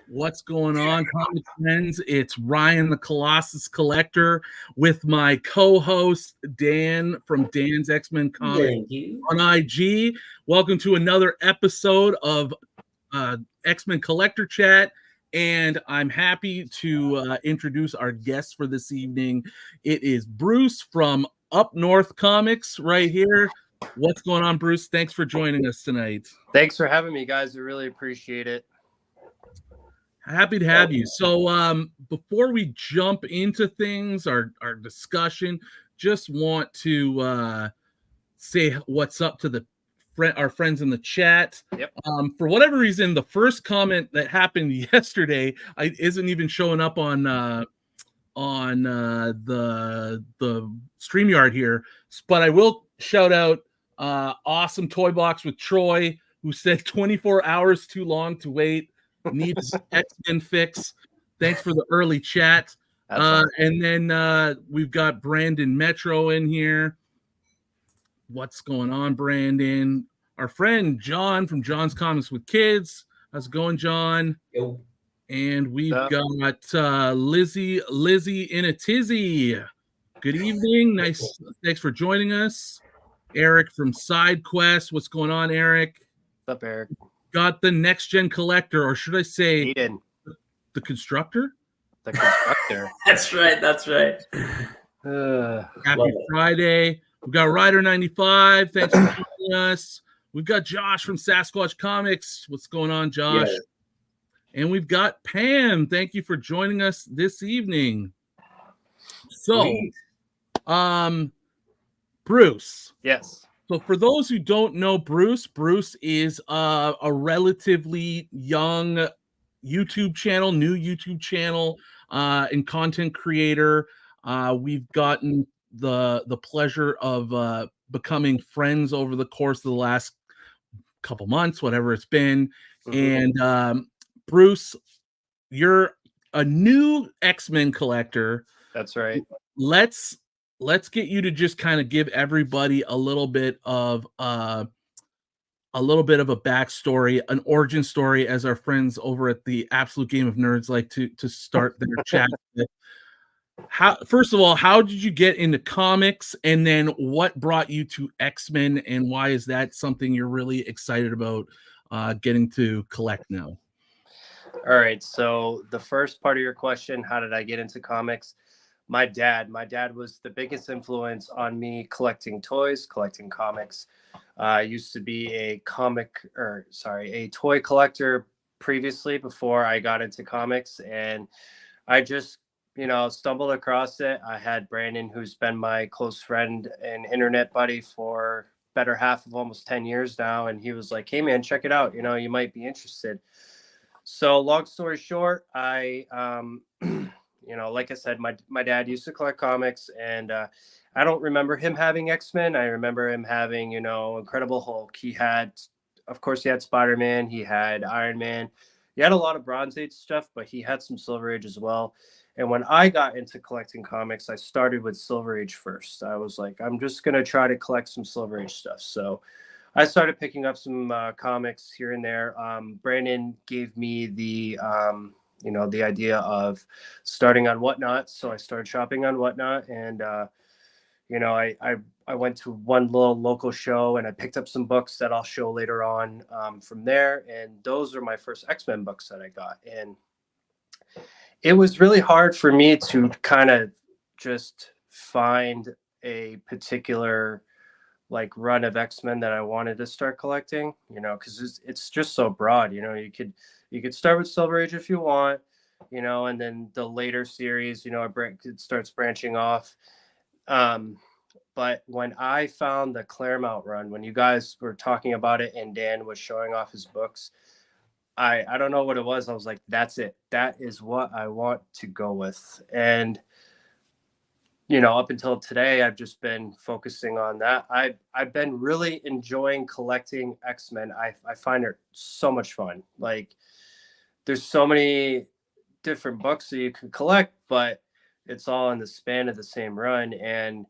What's going on, comic friends? It's Ryan the Colossus Collector with my co-host Dan from Dan's X-Men Comics on IG. Welcome to another episode of X-Men Collector Chat, and I'm happy to introduce our guest for this evening. It is Bruce from Up North Comics right here. What's going on, Bruce? Thanks for joining us tonight. Thanks for having me, guys. I really appreciate it. Happy to have you. So before we jump into things, our discussion, just want to say what's up to our friends in the chat. Yep. For whatever reason, the first comment that happened yesterday isn't even showing up on the StreamYard here. But I will shout out Awesome Toy Box with Troy, who said 24 hours too long to wait. Needs X-Men fix. Thanks for the early chat. And then we've got Brandon Metro in here. What's going on, Brandon? Our friend John from John's Comics with Kids. How's it going, John? Yo. And we've got Lizzie in a tizzy. Good evening. Nice. Thanks for joining us. Eric from Side Quest. What's going on, Eric? What's up, Eric? Got the next gen collector, or should I say Aiden. The constructor? The constructor. That's right. Happy Friday. We've got Rider 95. Thanks for joining us. We've got Josh from Sasquatch Comics. What's going on, Josh? Yeah. And we've got Pam. Thank you for joining us this evening. So, Bruce. Yes. So for those who don't know Bruce is a relatively young new YouTube channel, and content creator. We've gotten the pleasure of becoming friends over the course of the last couple months, whatever it's been. Mm-hmm. And Bruce, you're a new X-Men collector. That's right. Let's get you to just kind of give everybody a little bit of a backstory, an origin story, as our friends over at the Absolute Game of Nerds like to start their chat with. First of all, how did you get into comics, and then what brought you to X-Men, and why is that something you're really excited about getting to collect now? All right. So the first part of your question, how did I get into comics? My dad was the biggest influence on me collecting toys, collecting comics. I used to be a toy collector previously before I got into comics. And I just, stumbled across it. I had Brandon, who's been my close friend and internet buddy for better half of almost 10 years now. And he was like, hey man, check it out. You might be interested. So long story short, I, like I said, my dad used to collect comics, and I don't remember him having X-Men. I remember him having, Incredible Hulk. He had Spider-Man. He had Iron Man. He had a lot of Bronze Age stuff, but he had some Silver Age as well. And when I got into collecting comics, I started with Silver Age first. I was like, I'm just going to try to collect some Silver Age stuff. So I started picking up some comics here and there. Brandon gave me the idea of starting on Whatnot. So I started shopping on Whatnot, and, I went to one little local show, and I picked up some books that I'll show later on from there. And those are my first X-Men books that I got. And it was really hard for me to kind of just find a particular run of X-Men that I wanted to start collecting, because it's just so broad. You could start with Silver Age if you want, and then the later series, it starts branching off. But when I found the Claremont run, when you guys were talking about it and Dan was showing off his books, I don't know what it was. I was like, that's it. That is what I want to go with. And, up until today, I've just been focusing on that. I've been really enjoying collecting X-Men. I find it so much fun. There's so many different books that you can collect, but it's all in the span of the same run. And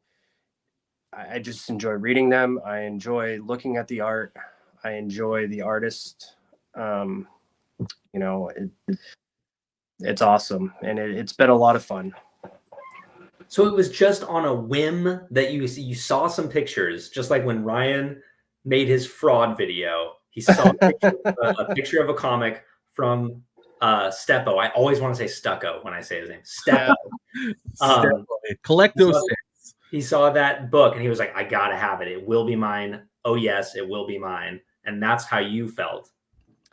I just enjoy reading them. I enjoy looking at the art. I enjoy the artist. You know, it's awesome, and it's been a lot of fun. So it was just on a whim that you saw some pictures, just like when Ryan made his fraud video. He saw a picture of a comic from Steppo. I always want to say Stucco when I say his name. Steppo. Collect those things. He saw that book and he was like, I gotta have it. It will be mine. Oh yes, it will be mine. And that's how you felt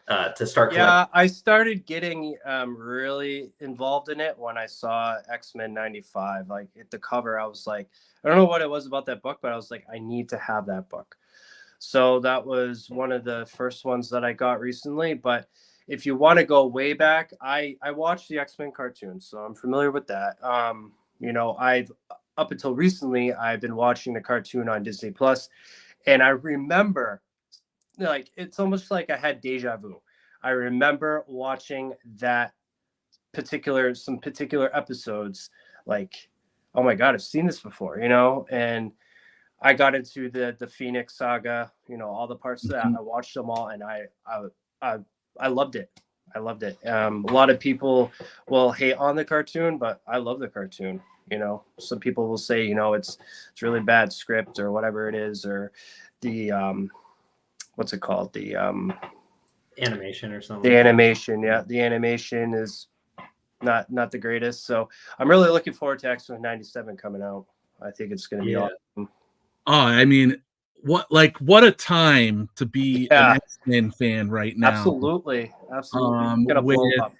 to start collecting. Yeah, I started getting really involved in it when I saw X-Men 95. Like at the cover, I was like, I don't know what it was about that book, but I was like, I need to have that book. So that was one of the first ones that I got recently. But if you want to go way back, I watched the X-Men cartoons, so I'm familiar with that. You know, I've up until recently, I've been watching the cartoon on Disney Plus, and I remember, like, it's almost like I had deja vu. I remember watching that some particular episodes, like, oh my God, I've seen this before, you know, and I got into the Phoenix Saga, you know, all the parts of that. I watched them all, and I loved it. I loved it. A lot of people will hate on the cartoon, but I love the cartoon. You know, some people will say, you know, it's really bad script or whatever it is, or the what's it called? The animation or something. The animation, yeah, the animation is not the greatest. So I'm really looking forward to X-Men 97 coming out. I think it's going to be awesome. Oh, I mean, what a time to be an X-Men fan right now. Absolutely. Gonna blow up.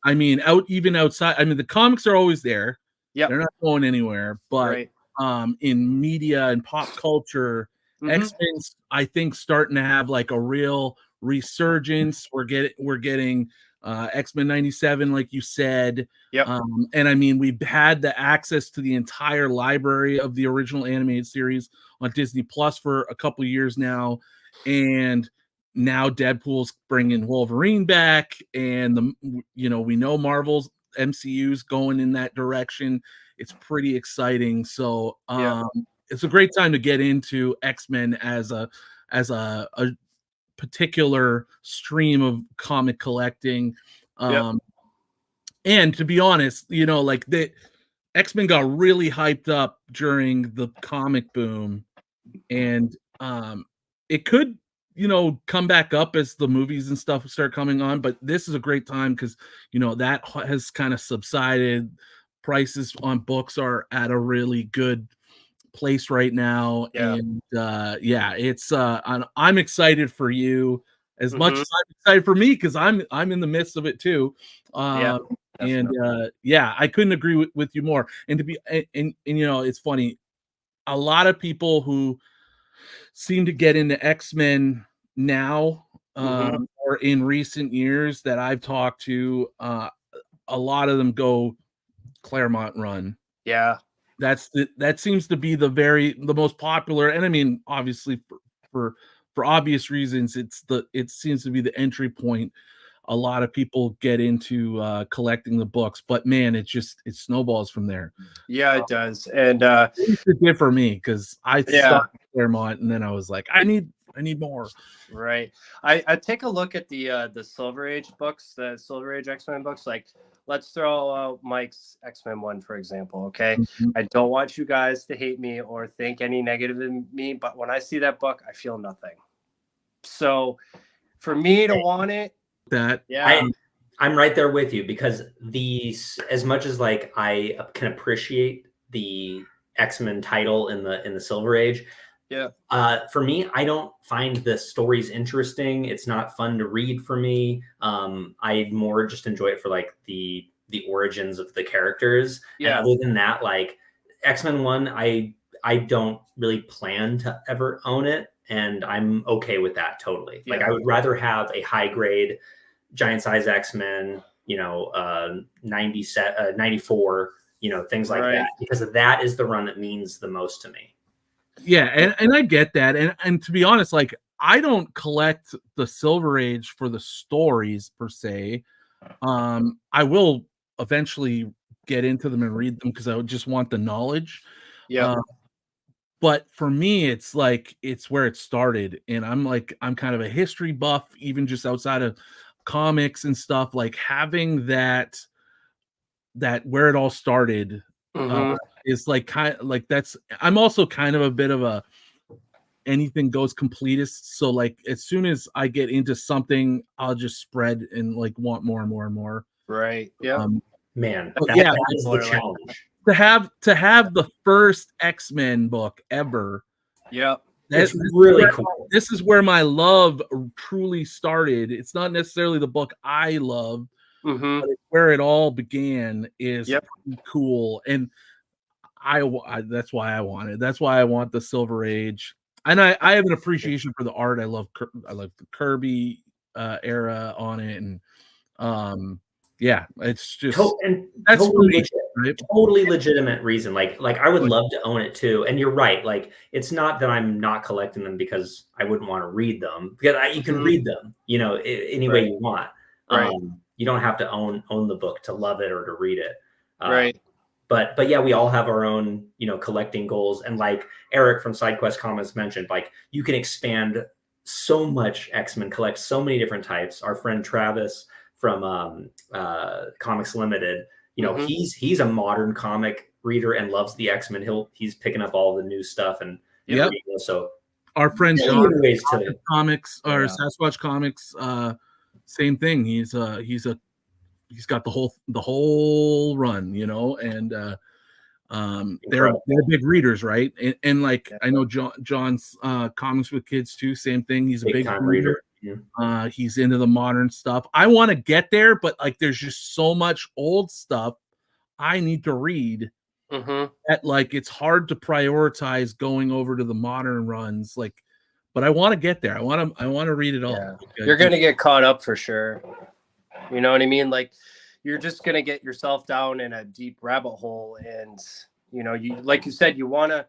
I mean, even outside. I mean, the comics are always there. Yeah, they're not going anywhere. But in media and pop culture, X-Men's, I think, starting to have like a real resurgence. We're getting X-Men 97, like you said. Yep. And I mean, we've had the access to the entire library of the original animated series on Disney Plus for a couple of years now, and now Deadpool's bringing Wolverine back, and we know Marvel's MCU's going in that direction. It's pretty exciting. So it's a great time to get into X-Men as a particular stream of comic collecting. And to be honest, you know, like the X-Men got really hyped up during the comic boom, and it could, you know, come back up as the movies and stuff start coming on. But this is a great time because, you know, that has kind of subsided. Prices on books are at a really good place right now. And it's I'm excited for you as much as I'm excited for me, because I'm in the midst of it too. I couldn't agree with you more. And you know, it's funny, a lot of people who seem to get into X-Men now or in recent years that I've talked to, a lot of them go Claremont run. Yeah. That seems to be the most popular, and I mean, obviously for obvious reasons, it seems to be the entry point. A lot of people get into collecting the books, but man, it snowballs from there. Yeah, it does. And it did for me, because I stopped at Claremont, and then I was like, I need more. Right. I take a look at the Silver Age books, the Silver Age X-Men books. Like, let's throw out Mike's X-Men 1, for example. Okay. I don't want you guys to hate me or think any negative in me, but when I see that book, I feel nothing. So for me to want it, I'm right there with you, because as much as like I can appreciate the X-Men title in the Silver Age, for me, I don't find the stories interesting. It's not fun to read for me. I more just enjoy it for like the origins of the characters. And other than that, like X-Men 1, I don't really plan to ever own it, and I'm okay with that totally. Like, I would rather have a high grade giant size X-Men, you know, 94, you know, things like that, because that is the run that means the most to me. Yeah, and I get that, and to be honest, like, I don't collect the Silver Age for the stories per se. I will eventually get into them and read them because I would just want the knowledge. But for me, it's like it's where it started, and I'm kind of a history buff, even just outside of comics and stuff. Like having that where it all started is like kind of like that's. I'm also kind of a bit of a anything goes completist. So like as soon as I get into something, I'll just spread and like want more and more and more. Right. Yeah. Man, yeah, that is the challenge. To have the first X-Men book ever. Yeah. That's really cool. This is where my love truly started. It's not necessarily the book I love, but it's where it all began is pretty cool. And I that's why I want it. That's why I want the Silver Age. And I have an appreciation for the art. I love the Kirby era on it, and yeah, it's just that's totally legit, right? Totally legitimate reason. Like I would love to own it too. And you're right. Like it's not that I'm not collecting them because I wouldn't want to read them, because you can read them, you know, any way you want. Right. You don't have to own the book to love it or to read it. Right. But yeah, we all have our own, you know, collecting goals. And like Eric from SideQuest Comics mentioned, like you can expand so much X-Men, collect so many different types. Our friend Travis from Comics Limited, you know, he's a modern comic reader and loves the X-Men. He's picking up all the new stuff and so our friend John Comics or Sasquatch Comics, same thing. He's got the whole run, you know, and they're big readers, right? And like I know John's Comics with Kids too, same thing. He's a big time reader. He's into the modern stuff. I want to get there, but like there's just so much old stuff I need to read that like it's hard to prioritize going over to the modern runs. Like, but I want to get there. I want to read it all. Yeah. You're gonna get caught up for sure. You know what I mean? Like you're just gonna get yourself down in a deep rabbit hole, and you know, you like you said, you wanna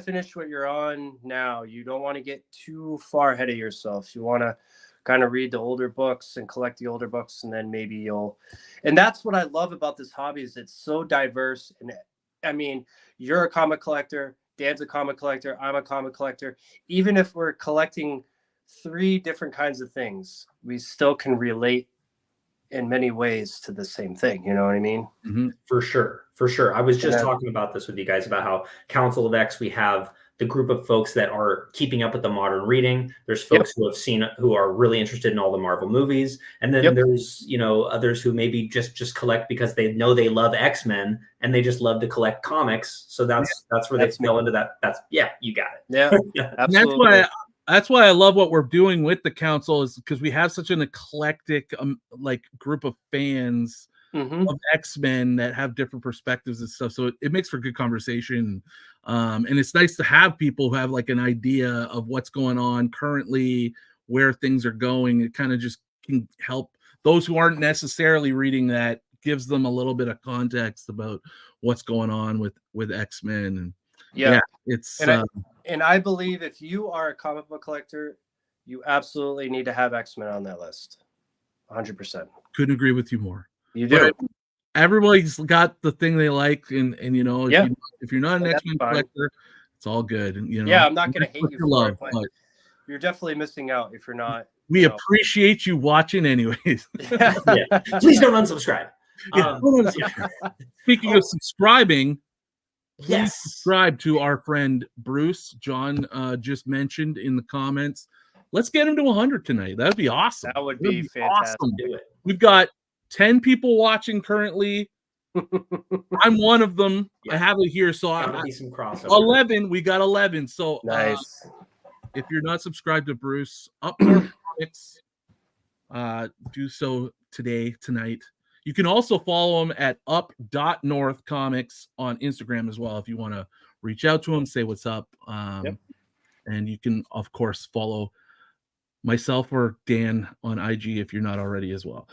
finish what you're on now. You don't want to get too far ahead of yourself. You want to kind of read the older books and collect the older books, and then maybe you'll. And that's what I love about this hobby is it's so diverse. And I mean, you're a comic collector. Dan's a comic collector. I'm a comic collector. Even if we're collecting 3 different kinds of things, we still can relate in many ways to the same thing. You know what I mean? For sure. I was just talking about this with you guys about how Council of X, we have the group of folks that are keeping up with the modern reading. There's folks who are really interested in all the Marvel movies. And then there's, you know, others who maybe just collect because they know they love X-Men and they just love to collect comics. So that's where they fell into that. You got it. Yeah. Absolutely. That's why I love what we're doing with the council, is because we have such an eclectic like group of fans of X-Men that have different perspectives and stuff. So it makes for good conversation. And it's nice to have people who have like an idea of what's going on currently, where things are going. It kind of just can help those who aren't necessarily reading that, gives them a little bit of context about what's going on with X-Men. And it's and I believe if you are a comic book collector, you absolutely need to have X-Men on that list. 100%. Couldn't agree with you more. You do. But everybody's got the thing they like, and you know, if you're not an X-Men collector, it's all good. You know, yeah, I'm not going to hate you for it, but you're definitely missing out if you're not. We appreciate you watching, anyways. Please don't unsubscribe. Speaking of subscribing, please subscribe to our friend Bruce. John just mentioned in the comments. Let's get him to 100 tonight. That'd be awesome. That would be fantastic. Awesome. We've got 10 people watching currently. I'm one of them. I have it here. So some crossover. 11. We got 11. So nice. If you're not subscribed to Bruce, Up North Comics, do so tonight. You can also follow him at up.northcomics on Instagram as well if you want to reach out to him, say what's up. And you can, of course, follow myself or Dan on IG if you're not already as well.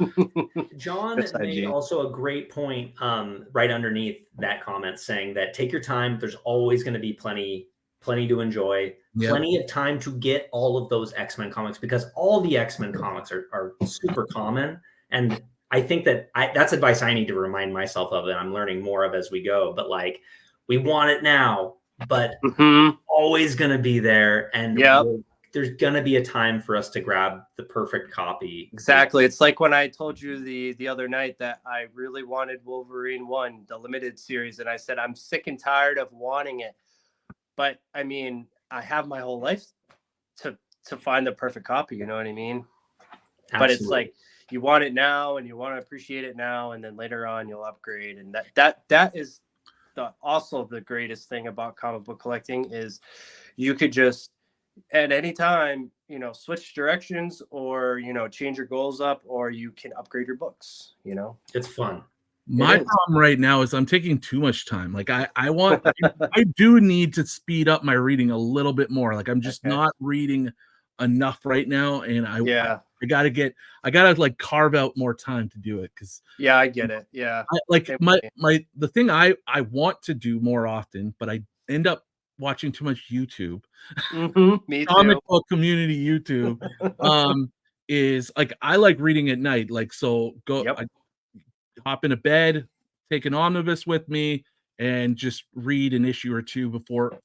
John made also a great point right underneath that comment, saying that take your time. There's always going to be plenty to enjoy, plenty of time to get all of those X-Men comics, because all the X-Men comics are super common. And I think that that's advice I need to remind myself of, that I'm learning more of as we go. But like, we want it now. but Mm-hmm. always going to be there. And Yep. there's going to be a time for us to grab the perfect copy. Exactly. It's like when I told you the other night that I really wanted Wolverine 1, the limited series, and I said I'm sick and tired of wanting it. But I mean, I have my whole life to find the perfect copy, you know what I mean? Absolutely. But it's like you want it now and you want to appreciate it now, and then later on you'll upgrade. And that is also the greatest thing about comic book collecting is you could just at any time, switch directions or, change your goals up, or you can upgrade your books, It's fun. My problem right now is I'm taking too much time. Like I do need to speed up my reading a little bit more. Like I'm just not reading enough right now. And I gotta like carve out more time to do it. Cause I get it. Yeah. The thing I want to do more often, but I end up watching too much YouTube. Me too. Comic book community YouTube is like I like reading at night. Like so I hop into bed, take an omnibus with me, and just read an issue or two before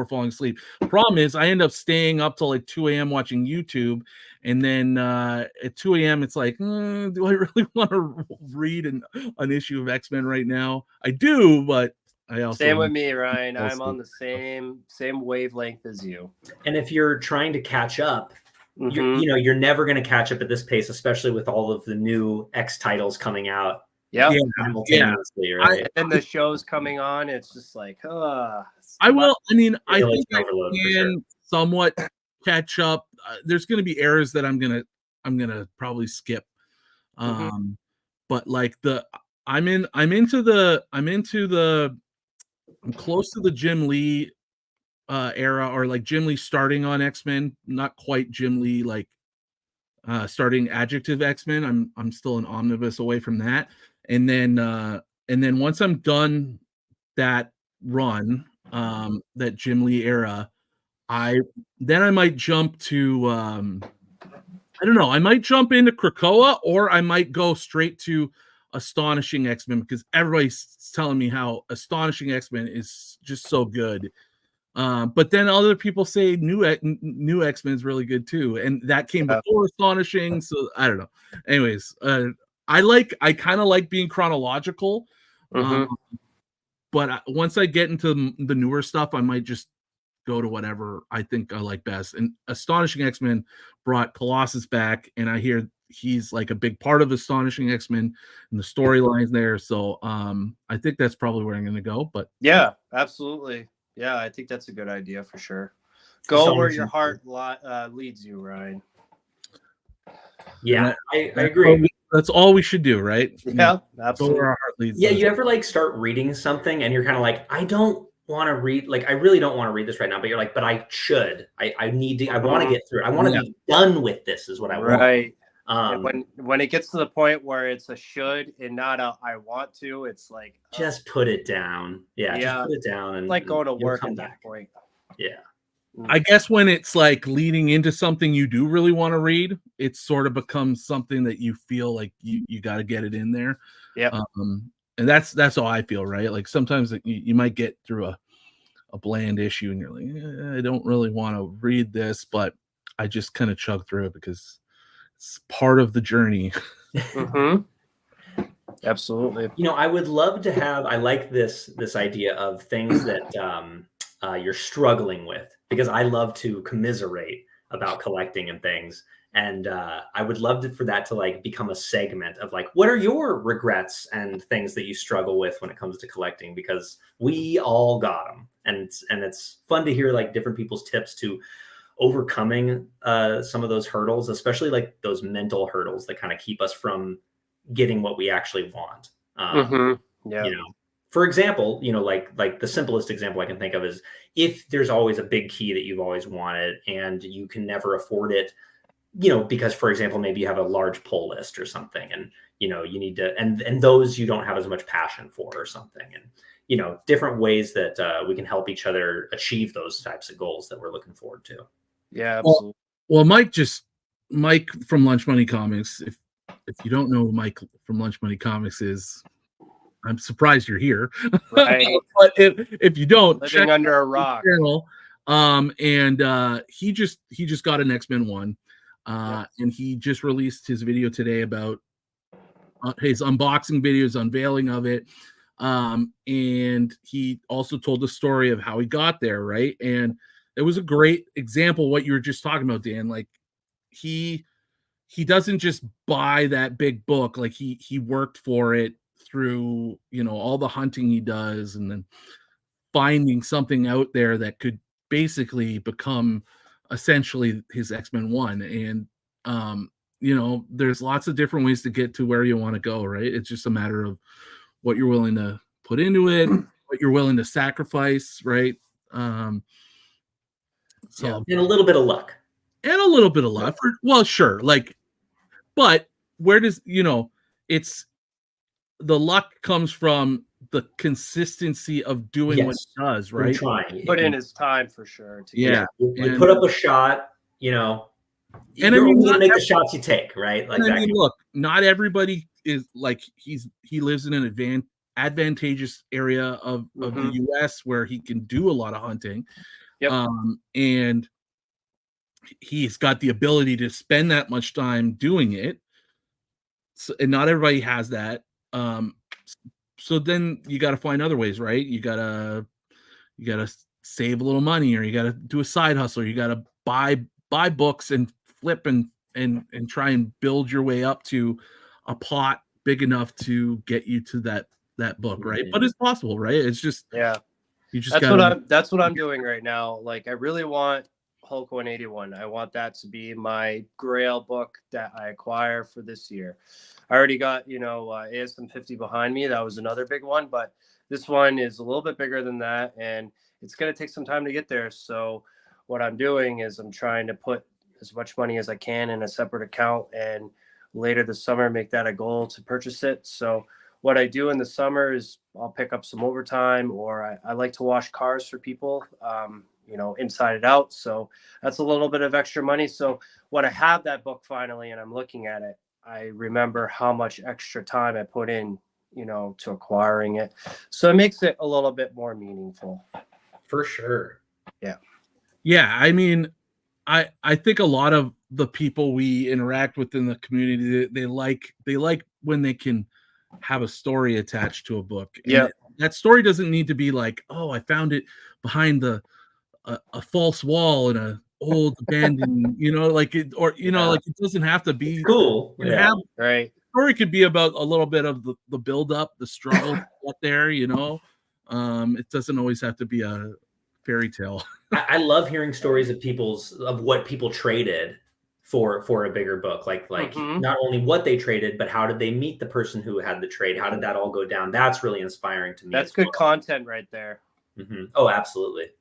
falling asleep. Problem is I end up staying up till like 2 a.m. watching YouTube, and then at 2 a.m. it's like, do I really want to read an issue of X-Men right now? I do, but I also same with me, Ryan. I'm on the same wavelength as you. And if you're trying to catch up, you're never going to catch up at this pace, especially with all of the new X titles coming out. Simultaneously, right? And the shows coming on, it's just like, I think I can somewhat catch up. There's going to be errors that I'm gonna probably skip. But like I'm close to the Jim Lee era, or like Jim Lee starting on X-Men, not quite Jim Lee like starting Adjective X-Men. I'm still an omnibus away from that. And then once I'm done that run, that Jim Lee era, I might jump to I don't know, I might jump into Krakoa, or I might go straight to Astonishing X-Men, because everybody's telling me how Astonishing X-Men is just so good. But then other people say new X-Men is really good too, and that came before Astonishing, so I don't know. Anyways, I kind of like being chronological, but once I get into the newer stuff, I might just go to whatever I think I like best. And Astonishing X-Men brought Colossus back, and I hear he's like a big part of Astonishing X-Men and the storylines there. So I think that's probably where I'm going to go. But yeah, absolutely. Yeah, I think that's a good idea for sure. Go where your heart leads you, Ryan. Yeah, I agree. That's all we should do, right? Yeah, absolutely. Go where our heart leads. Yeah, you ever like start reading something and you're kind of like, I don't want to read, like I really don't want to read this right now, but you're like, but I should. I need to. I want to get through it. I want to be done with this. Is what I want. Right. When it gets to the point where it's a should and not a I want to, it's like just put it down. Yeah, just put it down and like going to work at that point. Yeah. I guess when it's like leading into something you do really want to read, it sort of becomes something that you feel like you got to get it in there. Yeah. And that's how I feel, right? Like sometimes you might get through a bland issue and you're like, I don't really want to read this, but I just kind of chug through it because it's part of the journey. Absolutely. I would love to have, I like this idea of things that you're struggling with, because I love to commiserate about collecting and things. And I would love for that to like become a segment of like, what are your regrets and things that you struggle with when it comes to collecting? Because we all got them, and it's fun to hear like different people's tips to overcoming some of those hurdles, especially like those mental hurdles that kind of keep us from getting what we actually want. For example, like the simplest example I can think of is if there's always a big key that you've always wanted and you can never afford it, because, for example, maybe you have a large pull list or something, and, you need to, and those you don't have as much passion for or something. And, different ways that we can help each other achieve those types of goals that we're looking forward to. Yeah, absolutely. Well, Mike from Lunch Money Comics, if you don't know who Mike from Lunch Money Comics is, I'm surprised you're here. Right. But if you don't, Living check under out a rock. his channel. And he just got an X-Men 1. And he just released his video today about his unboxing videos, unveiling of it. And he also told the story of how he got there, right? And it was a great example what you were just talking about, Dan. Like he doesn't just buy that big book, like he worked for it through, you know, all the hunting he does, and then finding something out there that could basically become essentially his X-Men 1. And you know, there's lots of different ways to get to where you want to go, right? It's just a matter of what you're willing to put into it, what you're willing to sacrifice, right? So and a little bit of luck. And a little bit of luck. Well, sure. Like, but where does, you know, it's the luck comes from the consistency of doing what he does, right? Trying. Put in his time for sure. Yeah. You put up a shot, you know, and you're I mean, only gonna make the shots you take, right? Like that. I mean, look, not everybody is like he lives in an advantageous area of the US where he can do a lot of hunting. Yep. And he's got the ability to spend that much time doing it. So, and not everybody has that. So then you got to find other ways, right? You gotta save a little money, or you gotta do a side hustle, or you gotta buy books and flip and try and build your way up to a pot big enough to get you to that book, right? But it's possible, right? It's just you just that's what I'm doing right now. Like I really want Hulk 181. I want that to be my grail book that I acquire for this year. I already got, you know, ASM 50 behind me. That was another big one, but this one is a little bit bigger than that, and it's going to take some time to get there. So what I'm doing is I'm trying to put as much money as I can in a separate account, and later this summer make that a goal to purchase it. So what I do in the summer is I'll pick up some overtime, or I like to wash cars for people, you know, inside and out. So that's a little bit of extra money. So when I have that book finally and I'm looking at it, I remember how much extra time I put in, you know, to acquiring it. So it makes it a little bit more meaningful. For sure. Yeah. Yeah. I mean, I think a lot of the people we interact with in the community, they like when they can have a story attached to a book. And that story doesn't need to be like, oh, I found it behind a false wall in a old abandoned, you know, like it, or you know, like it doesn't have to be cool. Right. Story could be about a little bit of the build up, the struggle to get there, you know. It doesn't always have to be a fairy tale. I love hearing stories of what people traded for a bigger book, like not only what they traded, but how did they meet the person who had the trade? How did that all go down? That's really inspiring to me. That's good content right there. Oh, absolutely.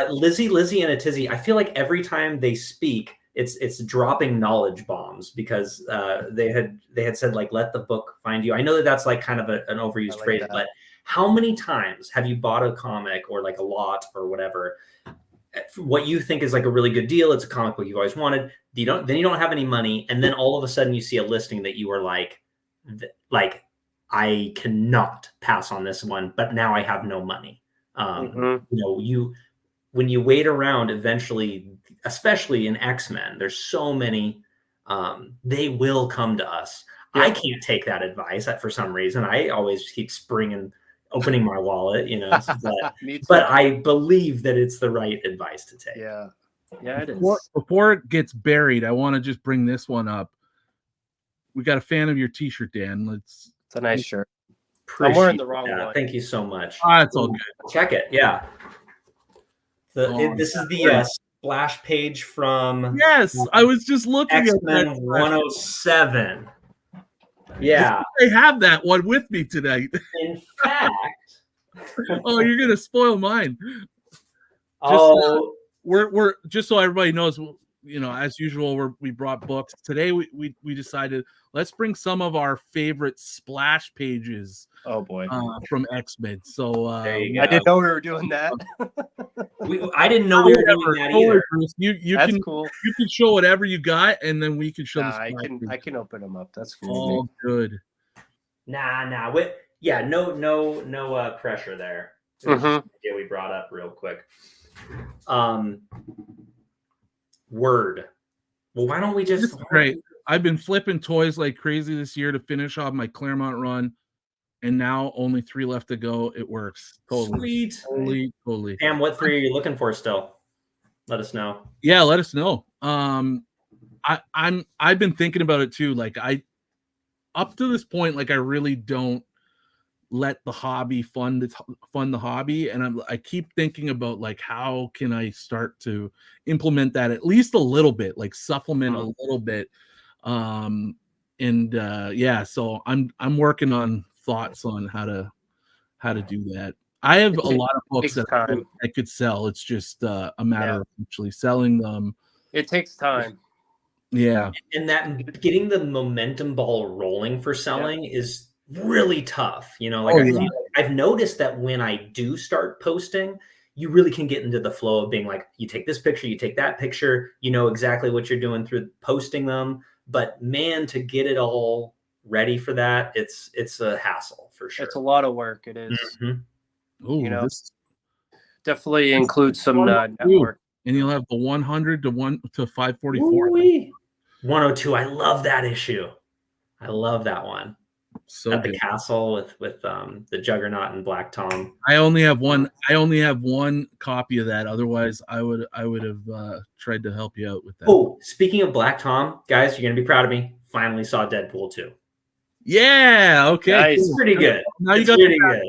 Lizzie and a Tizzy, I feel like every time they speak, it's dropping knowledge bombs, because they had said, like, let the book find you. I know that's like kind of an overused phrase, but how many times have you bought a comic, or like a lot or whatever, what you think is like a really good deal, it's a comic book you've always wanted, then you don't have any money, and then all of a sudden you see a listing that you were like I cannot pass on this one, but now I have no money. You know, when you wait around, eventually, especially in X-Men, there's so many, they will come to us. I can't take that advice for some reason. I always keep opening my wallet, you know, but I believe that it's the right advice to take. Yeah, it is. Before it gets buried, I want to just bring this one up. We got a fan of your t-shirt, Dan. It's a nice shirt. I'm wearing the wrong one. Thank you so much. It's all good. Check it. Yeah. This is the splash page from. Yes, I was just looking X-Men at that 107. Yeah, I have that one with me tonight. In fact, oh, you're gonna spoil mine. We're just so everybody knows, you know, as usual, we brought books today. We decided let's bring some of our favorite splash pages. Oh boy, from X-Men. So I didn't know we were doing that. I didn't know we were doing that either. That's cool. You can show whatever you got, and then we can show. I can open them up. That's cool. All good. Nah. Yeah, no pressure there. Yeah, we brought up real quick. Word. Well, why don't we just? Great. I've been flipping toys like crazy this year to finish off my Claremont run, and now only 3 left to go. It works. Totally. Sweet. Totally. Pam, what 3 are you looking for still? Let us know. Yeah, let us know. I've been thinking about it too. Like up to this point, like I really don't let the hobby fund the hobby, and I keep thinking about like how can I start to implement that at least a little bit, like supplement a little bit. Yeah, so I'm working on thoughts on how to do that. I have a lot of books that I could sell. It's just a matter of actually selling them. It takes time. Yeah. And that getting the momentum ball rolling for selling is really tough. You know, like I've noticed that when I do start posting, you really can get into the flow of being like, you take this picture, you take that picture, you know exactly what you're doing through posting them. But man, to get it all ready for that, it's a hassle for sure. It's a lot of work. It is. Ooh, you know, this definitely includes some network. And you'll have the 100 to 544. 102. I love that issue. I love that one. So at the castle with the Juggernaut and Black Tom. I only have one copy of that. Otherwise, I would have tried to help you out with that. Oh, speaking of Black Tom, guys, you're gonna be proud of me. Finally saw Deadpool 2. Yeah. Okay. Nice. It's pretty good. Now you got pretty good.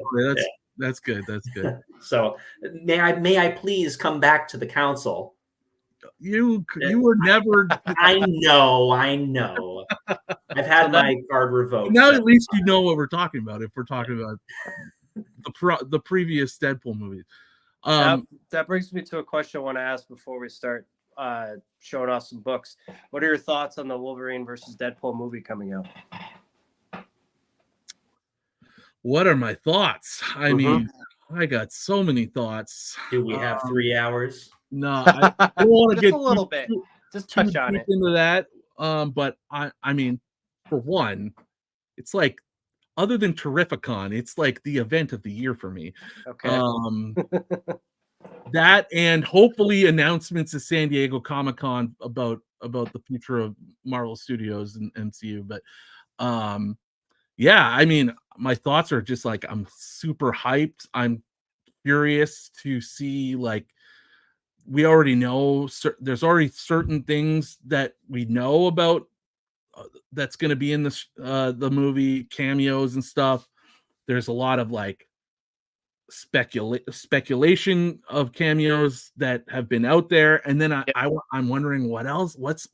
That's good. That's good. So may I please come back to the council? You were never. I know. I've had my card revoked. Now at least you know what we're talking about. If we're talking about the previous Deadpool movies. That brings me to a question I want to ask before we start showing off some books. What are your thoughts on the Wolverine versus Deadpool movie coming out? What are my thoughts? I mean, I got so many thoughts. Do we have 3 hours? No, I don't want to get a little bit. Just touch on it into that. But I mean, for one, it's like other than Terrificon, it's like the event of the year for me. Okay. That and hopefully announcements at San Diego Comic-Con about the future of Marvel Studios and MCU. But yeah, I mean, my thoughts are just like I'm super hyped. I'm curious to see, like, we already know there's already certain things that we know about that's going to be in the movie, cameos and stuff. There's a lot of like speculation of cameos that have been out there, and then I'm wondering what else, what's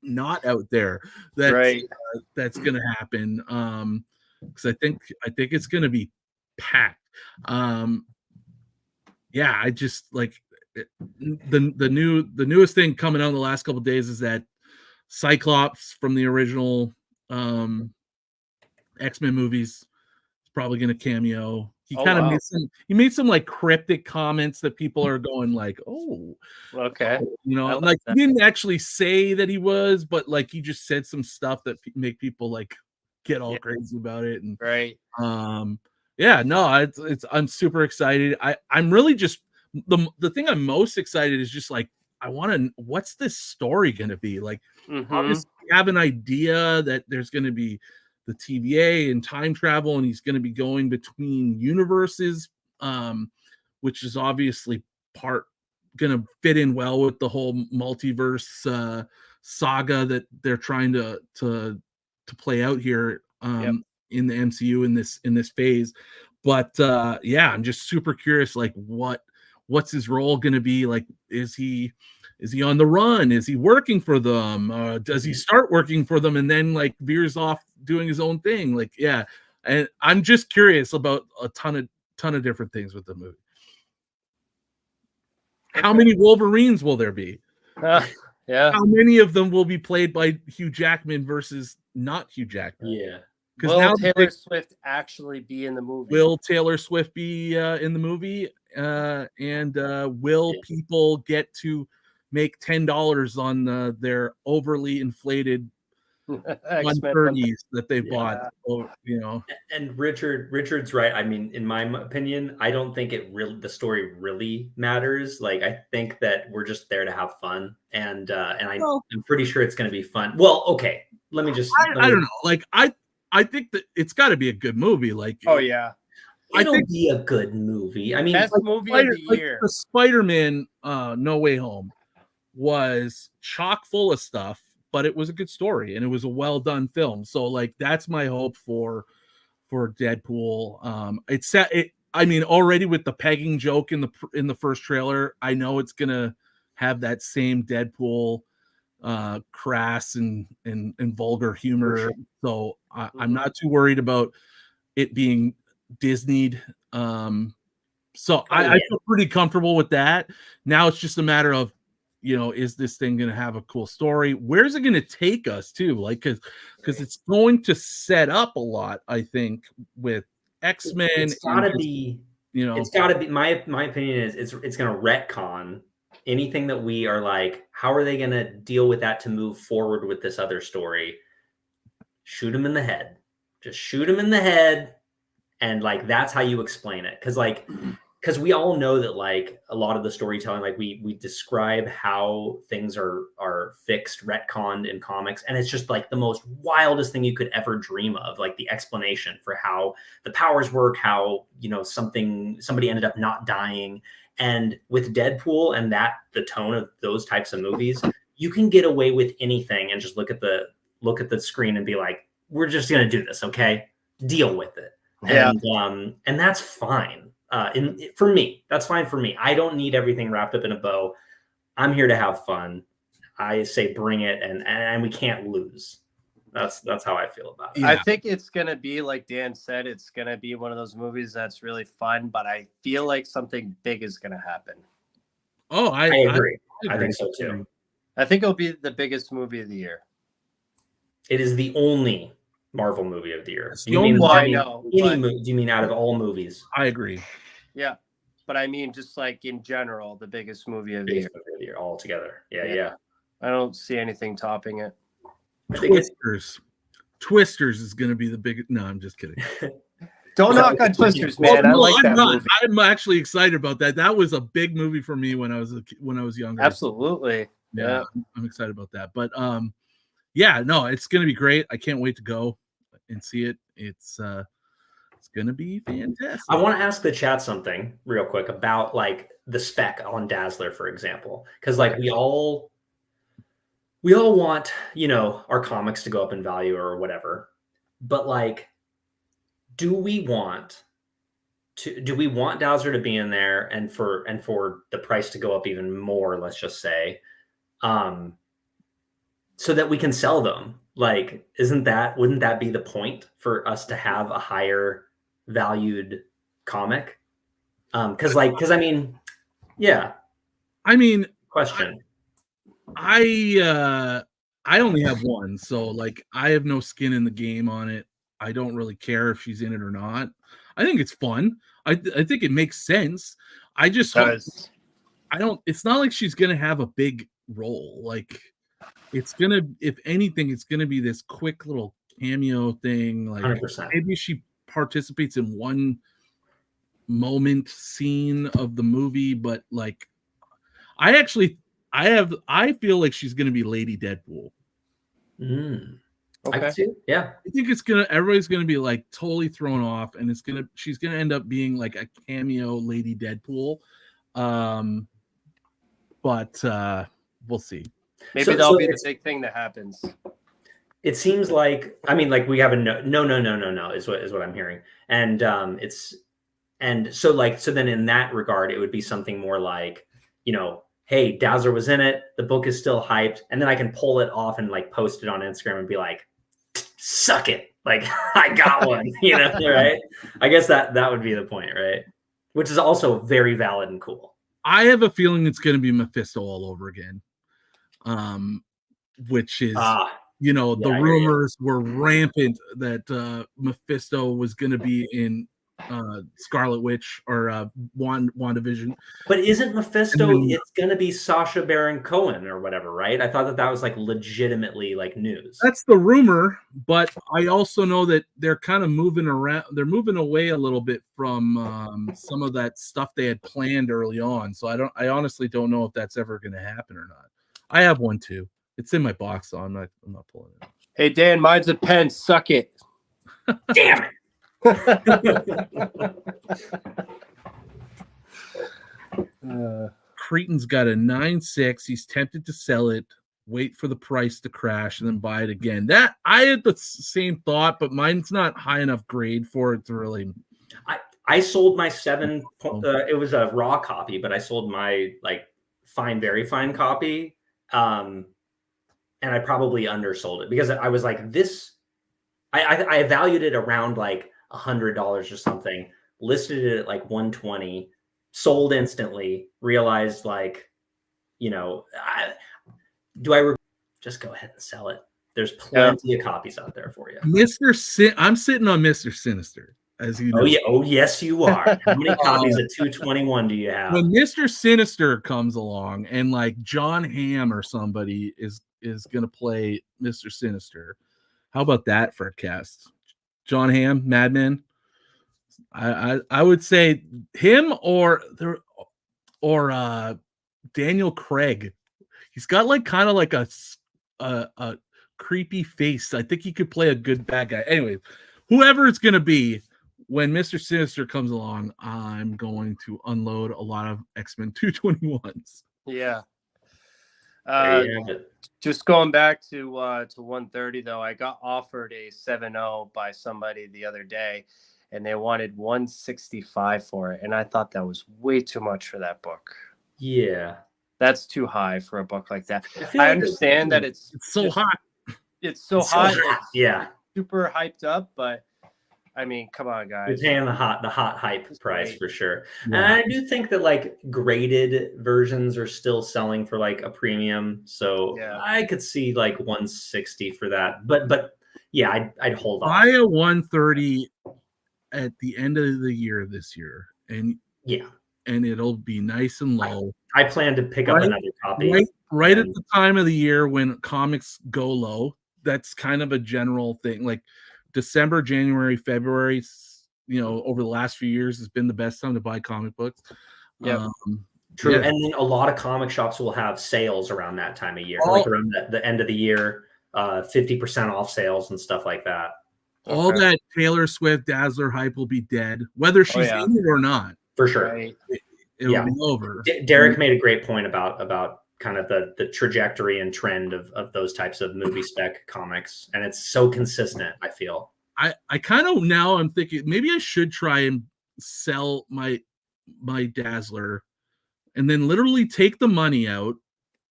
not out there that's going to happen. Because I think it's going to be packed. Yeah, I just like the newest thing coming out in the last couple of days is that Cyclops from the original X-Men movies is probably going to cameo. He made some like cryptic comments that people are going like, oh, okay, you know, like he didn't actually say that he was, but like he just said some stuff that make people like get all crazy about it. And yeah, no, it's I'm super excited. I'm really just the thing I'm most excited is just like I want to, what's this story going to be like? Obviously we have an idea that there's going to be the TVA and time travel, and he's going to be going between universes, which is obviously going to fit in well with the whole multiverse saga that they're trying to play out here in the MCU in this phase. But yeah, I'm just super curious, like what's his role going to be? Like, is he on the run? Is he working for them? Does he start working for them and then like veers off doing his own thing? Like, yeah. And I'm just curious about a ton of different things with the movie. How many Wolverines will there be? Yeah. How many of them will be played by Hugh Jackman versus not Hugh Jackman? Yeah. Will Taylor Swift actually be in the movie? Will Taylor Swift be in the movie? And will people get to make $10 on their overly inflated 130s that they bought. So, And Richard's right. I mean, in my opinion, I don't think the story really matters. Like, I think that we're just there to have fun, and I'm pretty sure it's going to be fun. Well, okay, let me just. I don't know. Like, I think that it's got to be a good movie. Like, oh yeah, it'll be a good movie. I mean, best movie of the year. The Spider-Man No Way Home was chock full of stuff, but it was a good story and it was a well done film. So like that's my hope for Deadpool. It's set. I mean, already with the pegging joke in the first trailer, I know it's gonna have that same Deadpool crass and vulgar humor. Sure. So I'm not too worried about it being Disneyed. So I feel pretty comfortable with that. Now it's just a matter of, is this thing going to have a cool story? Where's it going to take us to? Like, because it's going to set up a lot, I think, with X-Men. It's got to be, it's got to be. My opinion is it's going to retcon anything that we are like. How are they going to deal with that to move forward with this other story? Shoot him in the head. Just shoot him in the head, and like that's how you explain it. Because we all know that like a lot of the storytelling, like we describe how things are fixed, retconned in comics, and it's just like the most wildest thing you could ever dream of, like the explanation for how the powers work, how somebody ended up not dying. And with Deadpool and the tone of those types of movies, you can get away with anything and just look at the screen and be like, we're just gonna do this, okay? Deal with it. Yeah. And that's fine. For me, that's fine for me. I don't need everything wrapped up in a bow. I'm here to have fun. I say bring it, and we can't lose. That's how I feel about it. Yeah. I think it's gonna be like Dan said. It's gonna be one of those movies that's really fun, but I feel like something big is gonna happen. Oh, I agree. I think so too. I think it'll be the biggest movie of the year. It is the only Marvel movie of the year. I know. Do you mean out of all movies? I agree. Yeah, but I mean, just like in general, the biggest movie of the year altogether. Yeah. I don't see anything topping it. Twisters is going to be the biggest. No, I'm just kidding. Don't knock on Twisters, man. I like that movie. I'm actually excited about that. That was a big movie for me when I was younger. Absolutely. Yeah, I'm excited about that. But yeah, no, it's going to be great. I can't wait to go and see it. It's going to be fantastic. I want to ask the chat something real quick about like the spec on Dazzler, for example, because like we all want, our comics to go up in value or whatever, but like, do we want Dazzler to be in there and for the price to go up even more, let's just say, so that we can sell them? Like, wouldn't that be the point for us to have a higher valued comic? Because I mean, yeah. I mean, question. I only have one, so like I have no skin in the game on it. I don't really care if she's in it or not. I think it's fun. I think it makes sense. I just it's not like she's gonna have a big role. Like it's gonna, if anything, it's gonna be this quick little cameo thing. Like 100%. Maybe she participates in one scene of the movie, but like I feel like she's gonna be Lady Deadpool. Okay. Yeah. I think everybody's gonna be like totally thrown off, and she's gonna end up being like a cameo Lady Deadpool. But we'll see. Maybe that'll be the big thing that happens. It seems like, I mean, like we have a no is what I'm hearing. And so then in that regard, it would be something more like, hey, Dazzler was in it, the book is still hyped, and then I can pull it off and like post it on Instagram and be like, suck it. Like I got one, right? I guess that would be the point, right? Which is also very valid and cool. I have a feeling it's going to be Mephisto all over again. Which is, the rumors were rampant that Mephisto was going to be in Scarlet Witch or WandaVision. But isn't Mephisto? It's gonna be Sacha Baron Cohen or whatever, right? I thought that was like legitimately like news. That's the rumor, but I also know that they're kind of moving around. They're moving away a little bit from some of that stuff they had planned early on. So I honestly don't know if that's ever going to happen or not. I have one too. It's in my box, so I'm not pulling it. Hey Dan, mine's a pen. Suck it. Damn it. Cretan's got a 9.6. He's tempted to sell it, wait for the price to crash, and then buy it again. That I had the same thought, but mine's not high enough grade for it to really. I sold my 7. It was a raw copy, but I sold my like very fine copy, and I probably undersold it because I was like this. I valued it around like $100 or something. Listed it at like 120. Sold instantly. Realized like, just go ahead and sell it? There's plenty of copies out there for you. I'm sitting on Mr. Sinister, as you know. Oh yeah. Oh yes, you are. How many copies of 221 do you have? When Mr. Sinister comes along and like John Hamm or somebody is gonna play Mr. Sinister, how about that for a cast? John Hamm, Mad Men. I would say him or Daniel Craig. He's got like kind of like a creepy face. I think he could play a good bad guy. Anyway, whoever it's gonna be, when Mr. Sinister comes along, I'm going to unload a lot of X-Men 221s. Yeah. Just going back to 130 though, I got offered a 7.0 by somebody the other day, and they wanted 165 for it, and I thought that was way too much for that book. Yeah, that's too high for a book like that. I understand that it's so hot. It's so hot. Yeah, super hyped up, but I mean, come on, guys. You're paying the hot hype price for sure. Yeah. And I do think that like graded versions are still selling for like a premium. So I could see like 160 for that. But yeah, I'd hold on. Buy a 130 at the end of the year this year. And it'll be nice and low. I plan to pick up another copy. Right at the time of the year when comics go low. That's kind of a general thing. Like December, January, February, over the last few years has been the best time to buy comic books. Yeah, true. Yeah. And then a lot of comic shops will have sales around that time of year, like around the end of the year, 50% off sales and stuff like that. All that Taylor Swift Dazzler hype will be dead, whether she's in it or not. For sure, it'll be over. Derek made a great point about kind of the trajectory and trend of those types of movie spec comics. And it's so consistent, I feel. I kind of now I'm thinking maybe I should try and sell my Dazzler and then literally take the money out,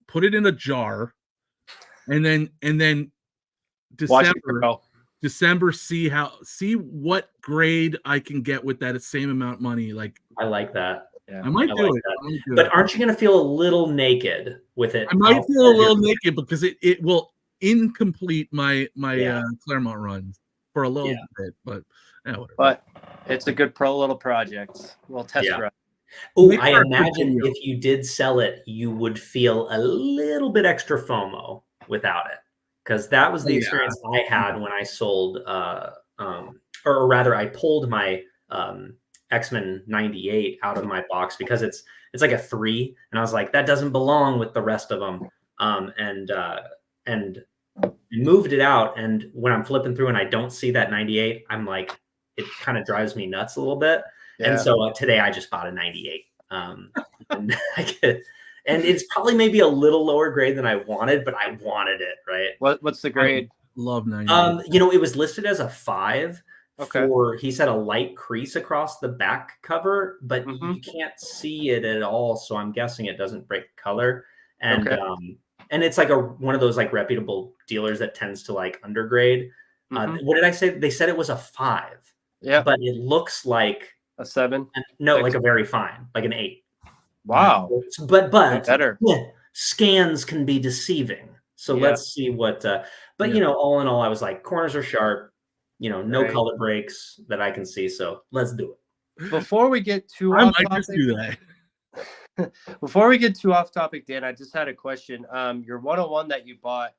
put it in a jar, and then December see what grade I can get with that same amount of money. Like I like that. Yeah, I might do it. But aren't you going to feel a little naked with it? I might feel a little naked because it will incomplete my Claremont runs for a little bit, but whatever. But it's a good little project. We'll test run. Oh, I imagine if you did sell it, you would feel a little bit extra FOMO without it, because that was the experience I had when I sold, or rather, I pulled my X-Men 98 out of my box because it's like a 3, and I was like, that doesn't belong with the rest of them, and moved it out. And when I'm flipping through and I don't see that 98, I'm like, it kind of drives me nuts a little bit. And so today I just bought a 98, and it's probably maybe a little lower grade than I wanted, but I wanted it, right? What's the grade? Love 98. It was listed as a 5. He said a light crease across the back cover, but you can't see it at all. So I'm guessing it doesn't break color. And and it's like one of those like reputable dealers that tends to like undergrade. What did I say? They said it was a 5. Yeah, but it looks like a 7. No, like a very fine, like an 8. Wow. But better. Scans can be deceiving. So let's see what. But all in all, I was like, corners are sharp. No color breaks that I can see. So let's do it. Before we get too I off might topic, just do that. before we get too off topic, Dan, I just had a question. Your 101 that you bought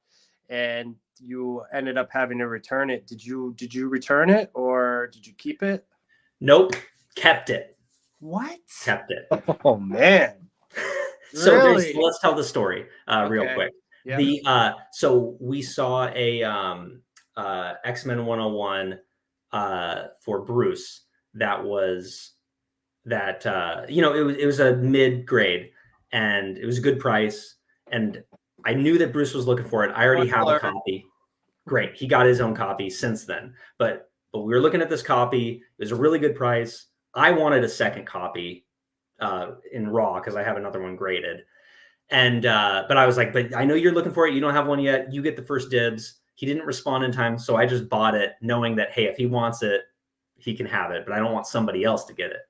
and you ended up having to return it. Did you return it or did you keep it? Nope, kept it. What? Kept it. Oh man. So Really? let's tell the story real quick. Yeah. So we saw a X-Men 101 for Bruce that was it was a mid grade and it was a good price, and I knew that Bruce was looking for it. I already have a copy. Great, he got his own copy since then, but we were looking at this copy. It was a really good price. I wanted a second copy in raw because I have another one graded. And but I was like, but I know you're looking for it. You don't have one yet. You get the first dibs. He didn't respond in time, so I just bought it, knowing that hey, if he wants it, he can have it. But I don't want somebody else to get it.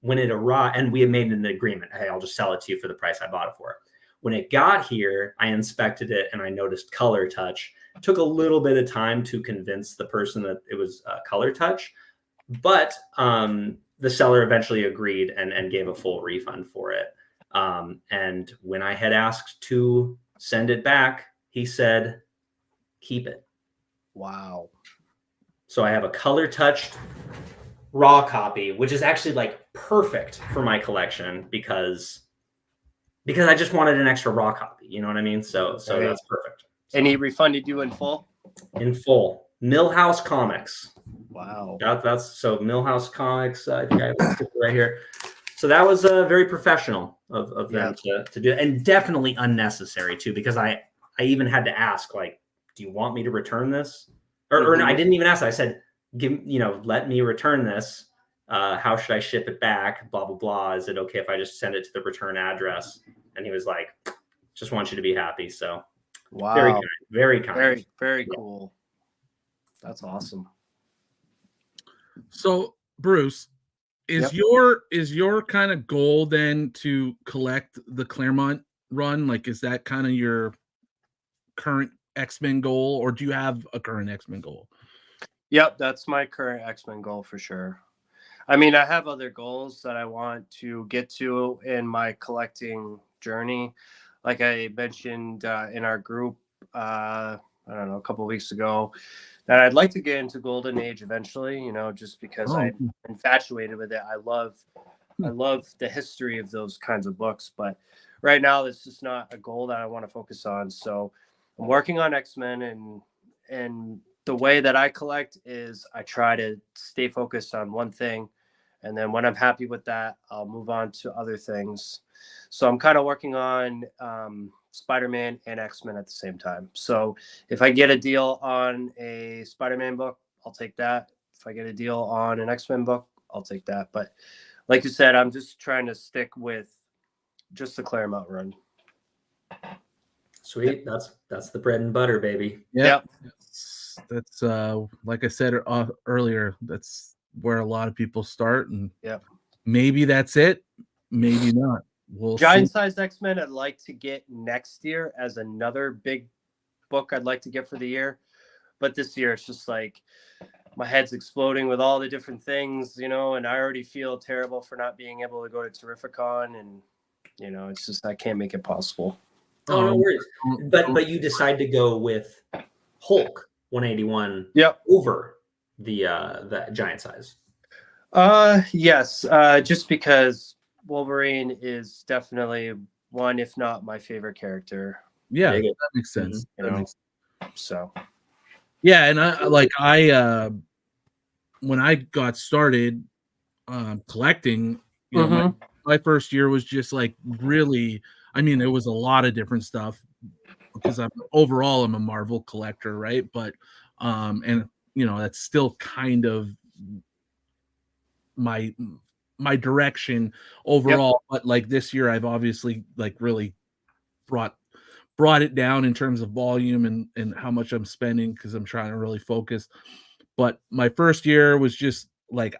When it arrived, and we had made an agreement. Hey, I'll just sell it to you for the price I bought it for. When it got here, I inspected it and I noticed color touch. It took a little bit of time to convince the person that it was color touch, but the seller eventually agreed and gave a full refund for it. And when I had asked to send it back, he said, keep it. Wow. So I have a color touched raw copy, which is actually like perfect for my collection because I just wanted an extra raw copy. You know what I mean? So Okay. That's perfect. So, and he refunded you in full? In full. Millhouse Comics. Wow. That's so Millhouse Comics. I think I have it right here. So that was very professional of them to do, and definitely unnecessary too, because I even had to ask, like, do you want me to return this? Or no, I didn't even ask. I said, let me return this. How should I ship it back? Blah, blah, blah. Is it okay if I just send it to the return address? And he was like, just want you to be happy. So wow. Very kind. Very kind. Very, very cool. That's awesome. So Bruce, is your kind of goal then to collect the Claremont run? Like, is that kind of your current X-Men goal, or do you have a current X-Men goal? Yep, that's my current X-Men goal for sure. I mean, I have other goals that I want to get to in my collecting journey. Like I mentioned in our group, I don't know, a couple of weeks ago, that I'd like to get into Golden Age eventually, just because I'm infatuated with it. I love the history of those kinds of books, but right now it's just not a goal that I want to focus on. So I'm working on X-Men, and the way that I collect is I try to stay focused on one thing. And then when I'm happy with that, I'll move on to other things. So I'm kind of working on Spider-Man and X-Men at the same time. So if I get a deal on a Spider-Man book, I'll take that. If I get a deal on an X-Men book, I'll take that. But like you said, I'm just trying to stick with just the Claremont run. Sweet. That's the bread and butter, baby. Yep. That's like I said earlier, that's where a lot of people start, and maybe that's it, maybe not. We'll Giant Size X-Men I'd like to get next year as another big book I'd like to get for the year, but this year it's just like my head's exploding with all the different things, and I already feel terrible for not being able to go to Terrificon, and it's just I can't make it possible. Oh, no worries. But you decide to go with Hulk 181 over the Giant Size. Yes, just because Wolverine is definitely one, if not my favorite character. Yeah, that makes sense. So yeah, and I when I got started collecting, my first year was just like really, I mean, it was a lot of different stuff because I'm a Marvel collector, right? But and that's still kind of my direction overall. But like this year, I've obviously like really brought it down in terms of volume and how much I'm spending because I'm trying to really focus. But my first year was just like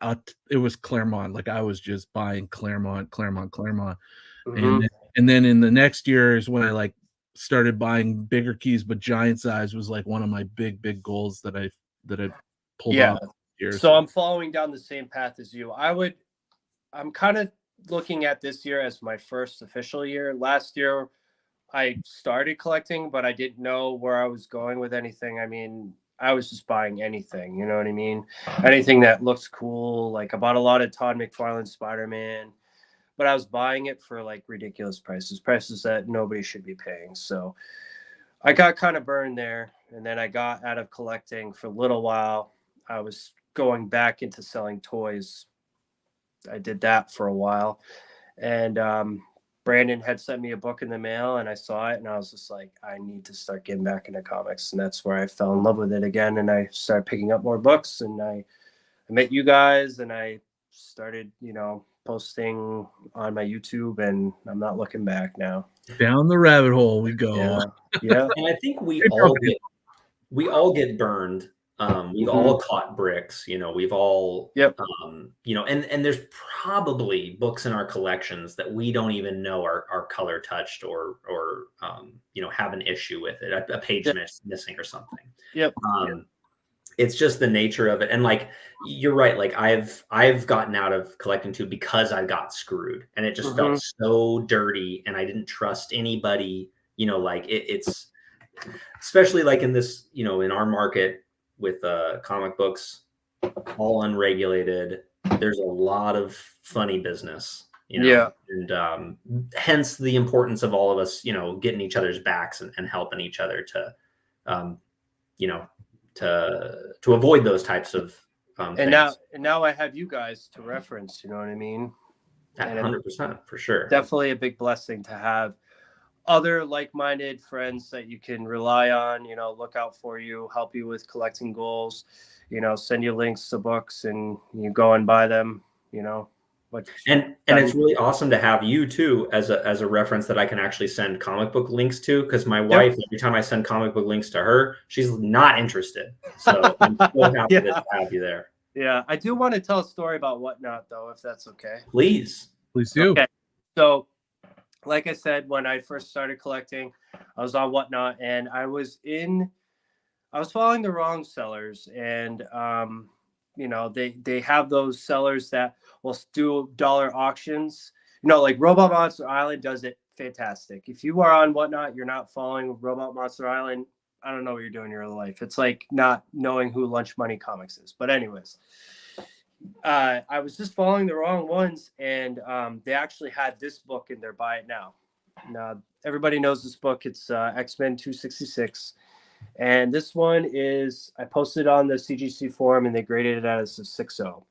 it was Claremont. Like I was just buying Claremont. And then in the next year is when I like started buying bigger keys, but Giant Size was like one of my big goals that I pulled off this So I'm following down the same path as you. I'm kind of looking at this year as my first official year. Last year, I started collecting, but I didn't know where I was going with anything. I mean, I was just buying anything, you know what I mean? Anything that looks cool. Like I bought a lot of Todd McFarlane Spider-Man, but I was buying it for like ridiculous prices that nobody should be paying. So I got kind of burned there. And then I got out of collecting for a little while. I was going back into selling toys. I did that for a while. And Brandon had sent me a book in the mail and I saw it and I was just like, I need to start getting back into comics. And that's where I fell in love with it again. And I started picking up more books and I met you guys and I started, posting on my YouTube and I'm not looking back now. Down the rabbit hole we go. Yeah. And I think we all get burned. We've all caught bricks, we've all, and there's probably books in our collections that we don't even know are color touched or have an issue with it, a page missing or something. Yep. It's just the nature of it. And like, you're right. Like I've gotten out of collecting too, because I got screwed and it just felt so dirty and I didn't trust anybody, like it's especially like in this, in our market, with comic books, all unregulated. There's a lot of funny business, and hence the importance of all of us, getting each other's backs and helping each other to, to avoid those types of and things. now I have you guys to reference, you know what I mean? 100% for sure. Definitely a big blessing to have other like-minded friends that you can rely on, look out for you, help you with collecting goals, send you links to books and you go and buy them, and it's really awesome to have you too as a reference that I can actually send comic book links to, because my wife, every time I send comic book links to her, she's not interested. So I'm so happy to have you there. Yeah, I do want to tell a story about Whatnot though, if that's okay. Please do. Okay. So like I said, when I first started collecting, I was on Whatnot and I was following the wrong sellers. And, they have those sellers that will do dollar auctions, like Robot Monster Island does it fantastic. If you are on Whatnot, you're not following Robot Monster Island, I don't know what you're doing in your life. It's like not knowing who Lunch Money Comics is. But anyways, I was just following the wrong ones, and they actually had this book in their Buy It Now. Now, everybody knows this book. It's X-Men 266. And this one I posted on the CGC forum, and they graded it as a 6.0.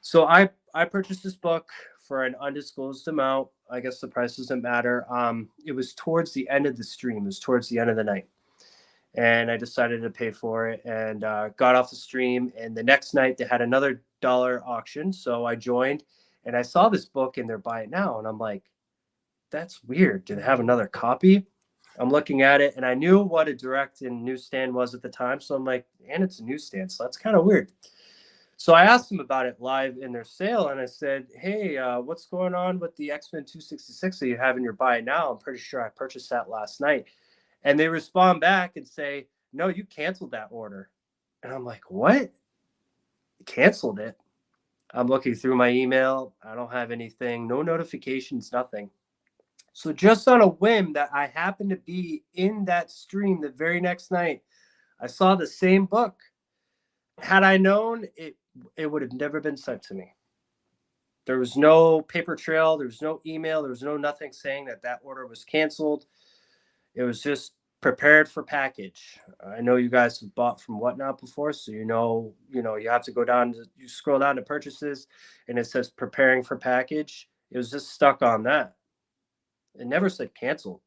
So I purchased this book for an undisclosed amount. I guess the price doesn't matter. It was towards the end of the stream. It was towards the end of the night. And I decided to pay for it and got off the stream. And the next night they had another dollar auction. So I joined and I saw this book in their Buy It Now. And I'm like, that's weird. Do they have another copy? I'm looking at it and I knew what a direct and newsstand was at the time. So I'm like, and it's a newsstand. So that's kind of weird. So I asked them about it live in their sale. And I said, hey, what's going on with the X-Men 266 that you have in your Buy It Now? I'm pretty sure I purchased that last night. And they respond back and say, no, you canceled that order. And I'm like, what? Canceled it? I'm looking through my email. I don't have anything, no notifications, nothing. So just on a whim that I happened to be in that stream the very next night, I saw the same book. Had I known, it would have never been sent to me. There was no paper trail. There was no email. There was no nothing saying that order was canceled. It was just prepared for package. I know you guys have bought from Whatnot before, so you have to you scroll down to purchases and it says preparing for package. It was just stuck on that. It never said canceled.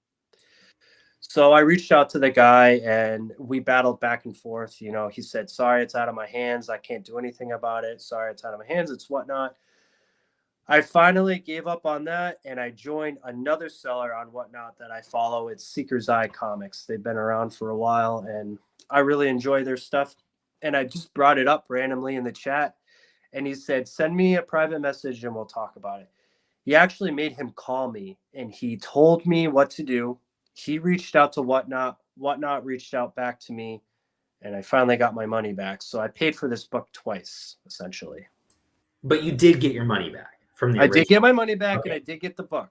So I reached out to the guy and we battled back and forth. He said, sorry, it's out of my hands. I can't do anything about it. Sorry, it's out of my hands. It's Whatnot. I finally gave up on that and I joined another seller on Whatnot that I follow. It's Seeker's Eye Comics. They've been around for a while and I really enjoy their stuff. And I just brought it up randomly in the chat and he said, send me a private message and we'll talk about it. He actually made him call me and he told me what to do. He reached out to Whatnot. Whatnot reached out back to me and I finally got my money back. So I paid for this book twice, essentially. But you did get your money back from the I did get my money back, Okay. and I did get the book.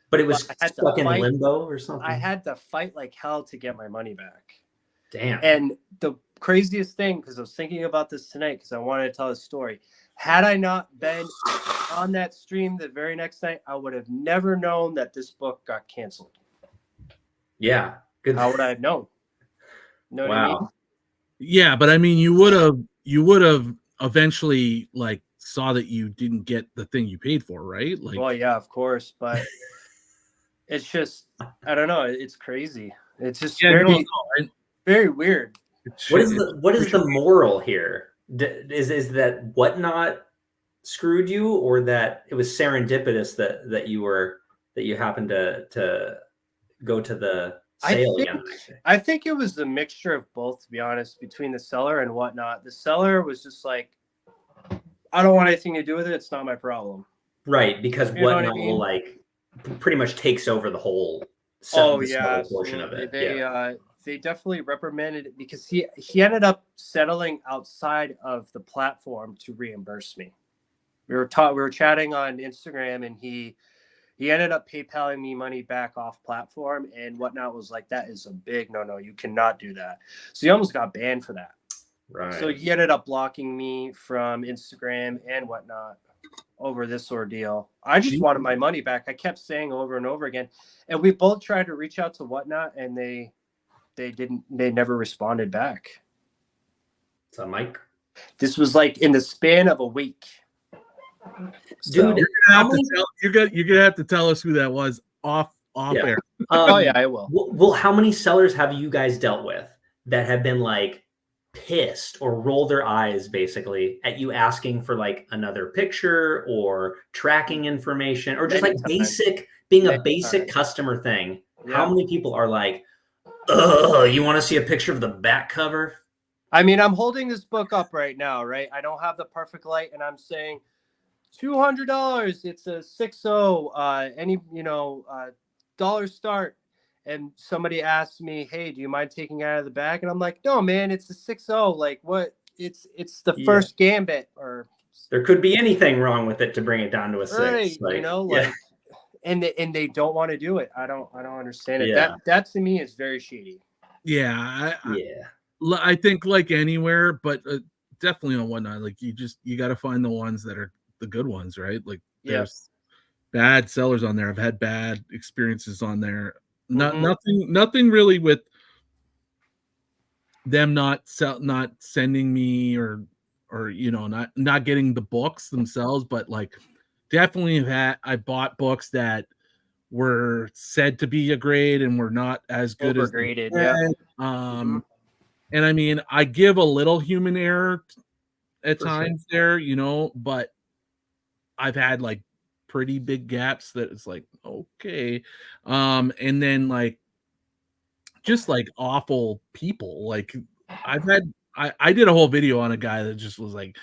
But it was But I had to stuck in fight- limbo or something? I had to fight like hell to get my money back. Damn. And the craziest thing, because I was thinking about this tonight, because I wanted to tell a story. Had I not been on that stream the very next night, I would have never known that this book got canceled. Yeah. Good. How would I have known? Know what I mean? Wow. Yeah, but I mean, you would have eventually like saw that you didn't get the thing you paid for, right? Like, Well, yeah, of course, but it's just, I don't know. It's crazy. It's just yeah, very, no, no, very weird. What is the moral here? Is that Whatnot screwed you, or that it was serendipitous that you happened to go to the sale again? I think it was the mixture of both, to be honest, between the seller and Whatnot. The seller was just like, I don't want anything to do with it. It's not my problem. Right, because You know what I Whatnot mean? will like pretty much takes over the whole portion of it. They definitely reprimanded it because he ended up settling outside of the platform to reimburse me. We were chatting on Instagram, and he ended up PayPaling me money back off platform, and Whatnot was like, that is a big no. You cannot do that. So he almost got banned for that. Right. So he ended up blocking me from Instagram and Whatnot over this ordeal. I just wanted my money back. I kept saying over and over again, and we both tried to reach out to Whatnot, and they never responded back. So Mike, this was like in the span of a week. Dude, you're gonna have to tell us who that was off air. Oh yeah, I will. Well, how many sellers have you guys dealt with that have been like pissed or roll their eyes basically at you asking for like another picture or tracking information or just like basic customer thing? Yeah. How many people are like, oh, you want to see a picture of the back cover? I mean, I'm holding this book up right now, right? I don't have the perfect light, and I'm saying $200. It's a 6.0. Any dollar start. And somebody asked me, "Hey, do you mind taking it out of the bag?" And I'm like, "No, man, it's a 6.0. Like, what? It's the first gambit." Or there could be anything wrong with it to bring it down to a 6. Right, like, and they don't want to do it. I don't understand it. That to me is very shady. Yeah, I think like anywhere, but definitely on Whatnot. Like you got to find the ones that are the good ones, right? Like there's bad sellers on there. I've had bad experiences on there. Nothing really with them not sending me or not getting the books themselves, but like definitely I bought books that were said to be a grade and were not as good as graded. And I mean, I give a little human error at times there, but I've had like pretty big gaps that it's like, okay. And then like, just like awful people. Like I did a whole video on a guy that just was like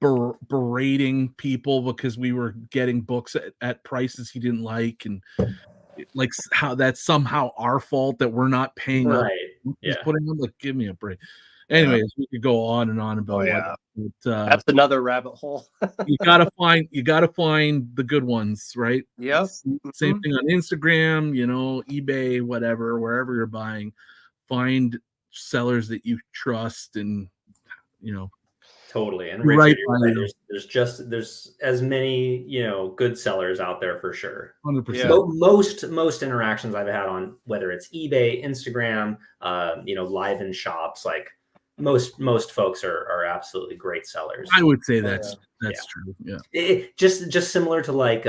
berating people because we were getting books at prices he didn't like, and like how that's somehow our fault that we're not paying up. He's putting them, like, give me a break. Anyways, we could go on and on about that's another rabbit hole. you gotta find the good ones, right? Yep. Same thing on Instagram, eBay, whatever, wherever you're buying, find sellers that you trust, and totally. And Richard, there's as many good sellers out there for sure. 100%. Most interactions I've had on whether it's eBay, Instagram, live in shops, like most folks are absolutely great sellers. I would say that's true. Yeah. Just similar to like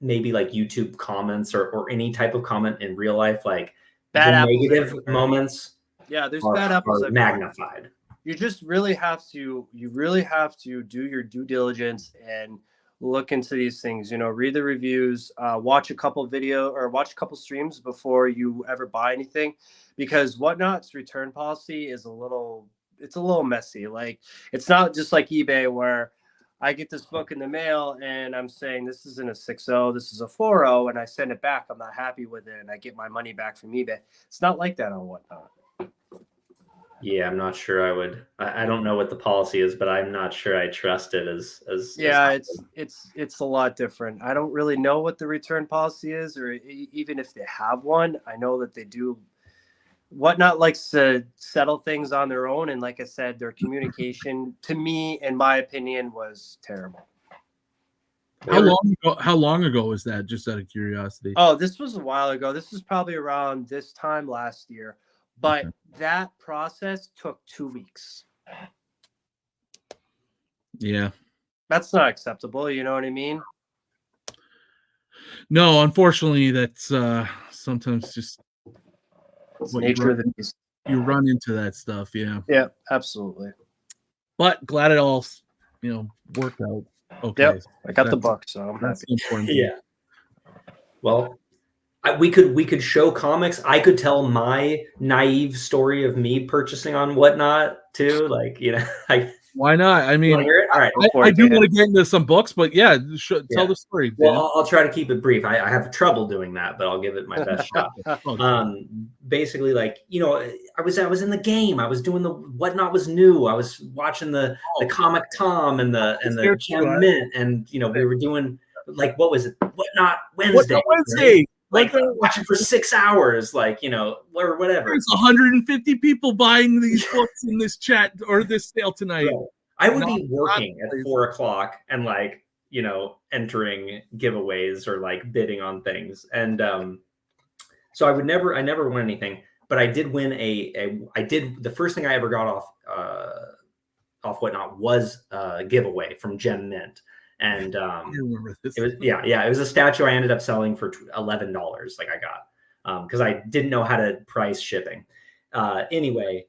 maybe like YouTube comments or any type of comment in real life, like bad negative moments. Yeah, there's bad apples are magnified. You just really have to do your due diligence and look into these things. Read the reviews, watch a couple streams before you ever buy anything, because Whatnot's return policy is a little messy. Like, it's not just like eBay where I get this book in the mail and I'm saying this isn't a 6.0, this is a 4.0, and I send it back. I'm not happy with it, and I get my money back from eBay. It's not like that on Whatnot. Yeah, I'm not sure I would. I don't know what the policy is, but I'm not sure I trust it as Yeah, as it's a lot different. I don't really know what the return policy is, or even if they have one. I know that they do. Whatnot likes to settle things on their own, and like I said, their communication, to me, in my opinion, was terrible. How long ago was that? Just out of curiosity. Oh, this was a while ago. This was probably around this time last year, but that process took 2 weeks. Yeah, that's not acceptable. You know what I mean? No, unfortunately, that's sometimes just nature of the beast. You run into that stuff, yeah. Yeah, absolutely. But glad it all, worked out. Okay, yep, I got the buck, so I'm happy. Important. Yeah. Well, we could show comics. I could tell my naive story of me purchasing on Whatnot too. Like, why not? I mean, all right, I do want to get into some books, but yeah, tell the story. Well, I'll try to keep it brief. I have trouble doing that, but I'll give it my best shot. Basically, I was in the game. I was doing the Whatnot was new. I was watching the Comic Tom and the Gem Mint, and we were doing what was it? Whatnot Wednesday. Whatnot Wednesday. Right? Watching for 6 hours, or whatever. There's 150 people buying these books in this chat or this sale tonight. Bro, I would be working at 4:00 and entering giveaways or bidding on things. And so I never won anything, but I did win the first thing I ever got off Whatnot was a giveaway from Gem Mint. And I remember this. It was it was a statue I ended up selling for $11. I got because I didn't know how to price shipping. Anyway,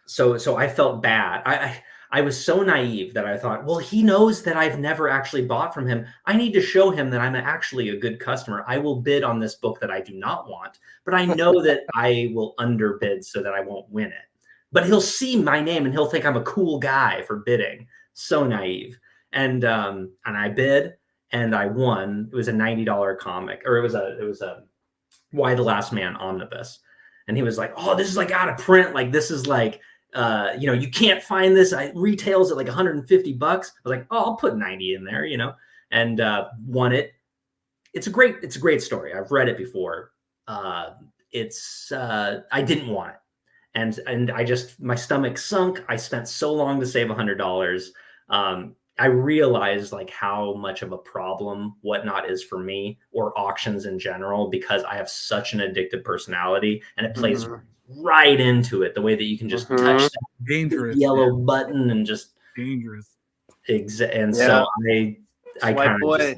so I felt bad. I was so naive that I thought, well, he knows that I've never actually bought from him. I need to show him that I'm actually a good customer. I will bid on this book that I do not want, but I know that I will underbid so that I won't win it. But he'll see my name and he'll think I'm a cool guy for bidding. So naive. And I bid and I won. It was a $90 comic, or it was a Why the Last Man omnibus. And he was like, oh, this is out of print. This is you can't find this. It retails at $150. I was like, oh, I'll put 90 in there, and won it. It's a great story. I've read it before. I didn't want it. And I my stomach sunk. I spent so long to save $100. I realized how much of a problem Whatnot is for me, or auctions in general, because I have such an addictive personality and it plays right into it. The way that you can just touch that dangerous yellow button and just dangerous. And so I kind of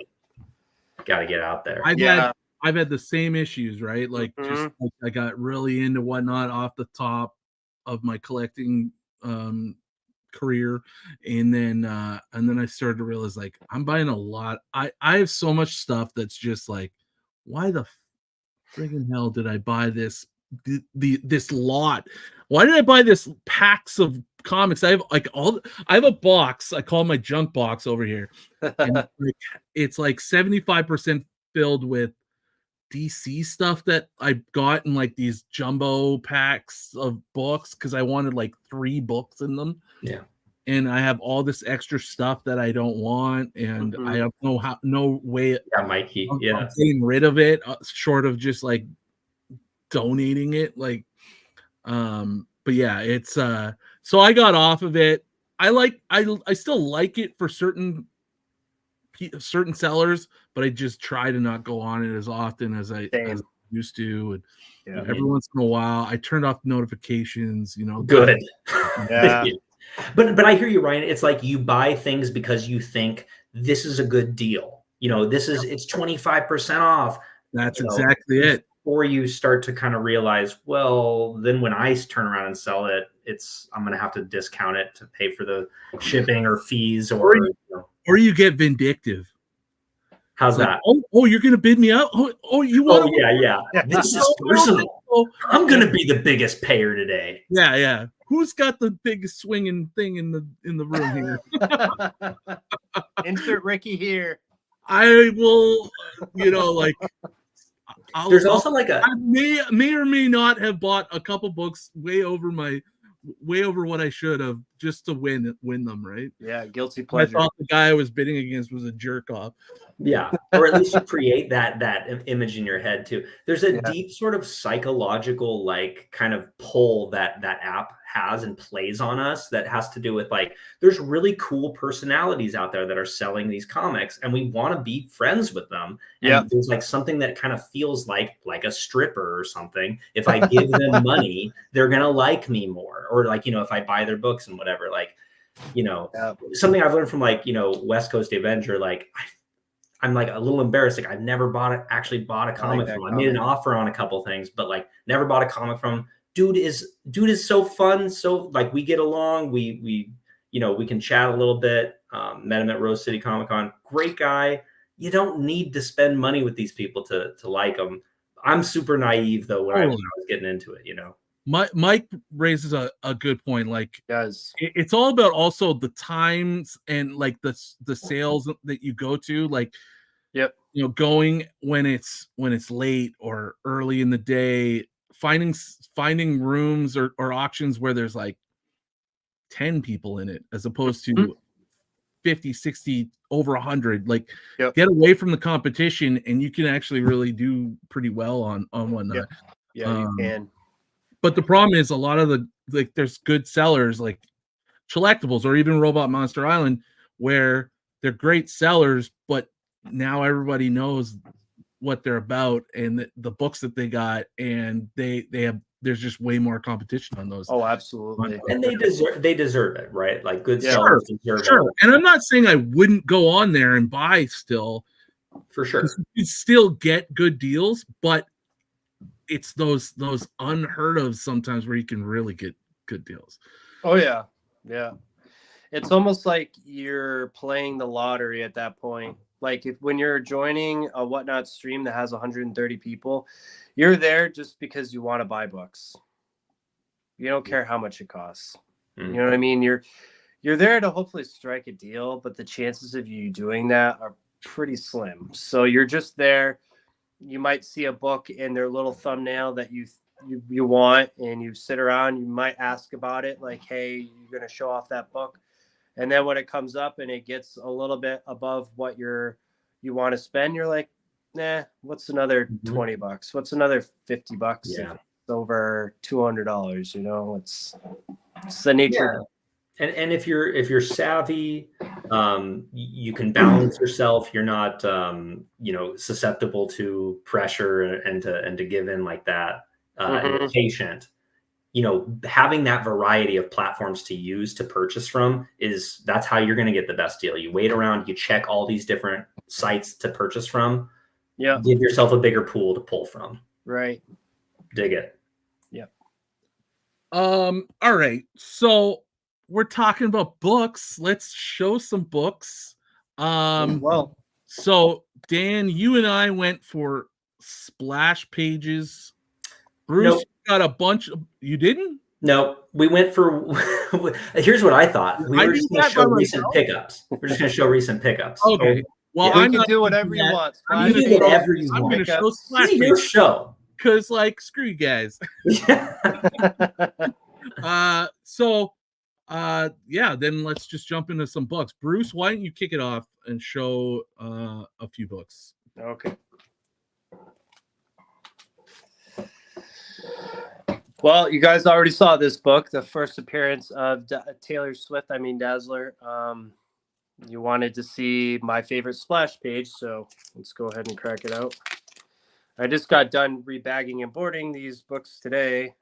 got to get out there. I've had the same issues, right? I got really into Whatnot off the top of my collecting career, and then I started to realize I'm buying a lot. I have so much stuff that's just why the friggin' hell did I buy this this lot? Why did I buy this packs of comics? I have I have a box I call my junk box over here, and it's 75% filled with DC stuff that I got in these jumbo packs of books because I wanted 3 books in them. Yeah. And I have all this extra stuff that I don't want, and I have no way of getting rid of it short of just donating it. But yeah, it's so I got off of it. I still like it for certain sellers, but I just try to not go on it as often as I used to. And every once in a while, I turned off notifications. Good. Yeah. But I hear you, Ryan. It's you buy things because you think this is a good deal. It's 25% off. That's exactly it. Or you start to kind of realize, well, then when I turn around and sell it, I'm going to have to discount it to pay for the shipping or fees, or you get vindictive. How's that? Oh, you're going to bid me out? Oh, you want? Oh, yeah. This is personal. I'm going to be the biggest payer today. Yeah. Who's got the biggest swinging thing in the room here? Insert Ricky here. I will, There's also like a I may or may not have bought a couple books way over what I should have just to win them, right? Yeah, guilty pleasure. I thought the guy I was bidding against was a jerk off. Yeah, or at least you create that image in your head too. There's a deep sort of psychological like kind of pull that app has and plays on us that has to do with like there's really cool personalities out there that are selling these comics and we want to be friends with them. And there's like something that kind of feels like a stripper or something. If I give them money, they're gonna like me more. Or like, if I buy their books and whatever, like, something I've learned from like, West Coast Avenger, like I'm like a little embarrassed. Like I've never actually bought a comic from him. I made an offer on a couple things, but like never bought a comic from him. Dude is so fun. So like we get along, we can chat a little bit. Met him at Rose City Comic Con. Great guy. You don't need to spend money with these people to like them. I'm super naive though when I was getting into it, Mike raises a good point. Like, it's all about also the times and like the sales that you go to. Like, going when it's late or early in the day, finding rooms or auctions where there's like 10 people in it as opposed to 50, 60, over 100. Like, get away from the competition and you can actually really do pretty well on one night. You can. But the problem is a lot of there's good sellers like Collectibles or even Robot Monster Island where they're great sellers, but now everybody knows what they're about and the books that they got, and there's just way more competition on those. Oh, absolutely. And they deserve it, right? Like good sellers deserve it. And I'm not saying I wouldn't go on there and buy still. For sure. You still get good deals, but it's those unheard of sometimes where you can really get good deals. Oh yeah. Yeah. It's almost like you're playing the lottery at that point. Like when you're joining a Whatnot stream that has 130 people, you're there just because you want to buy books. You don't care how much it costs. You know what I mean? You're there to hopefully strike a deal, but the chances of you doing that are pretty slim. So you're just there. You might see a book in their little thumbnail that you want, and you sit around. You might ask about it, like, "Hey, you're going to show off that book?" And then when it comes up and it gets a little bit above what you want to spend, you're like, "Nah, what's another $20? What's another $50? Yeah, it's over $200." It's the nature. Yeah. And if you're savvy, you can balance yourself. You're not susceptible to pressure and to give in like that. And you're patient. Having that variety of platforms to use to purchase from that's how you're going to get the best deal. You wait around, you check all these different sites to purchase from. Yeah. Give yourself a bigger pool to pull from. Right. Dig it. Yeah. All right. So we're talking about books. Let's show some books. So Dan, you and I went for Splash Pages. Bruce got a bunch of. You didn't? No, we went for. Here's what I thought. We were just going to show recent pickups. We're just going to show recent pickups. Okay. Well, I'm going to do whatever you want. I'm going to do whatever you want. I'm going to show Splash Pages. Your show. Because, screw you guys. Then let's just jump into some books. Bruce, why don't you kick it off and show a few books? Okay. Well, you guys already saw this book, the first appearance of Taylor Swift, Dazzler. You wanted to see my favorite splash page, so let's go ahead and crack it out. I just got done rebagging and boarding these books today,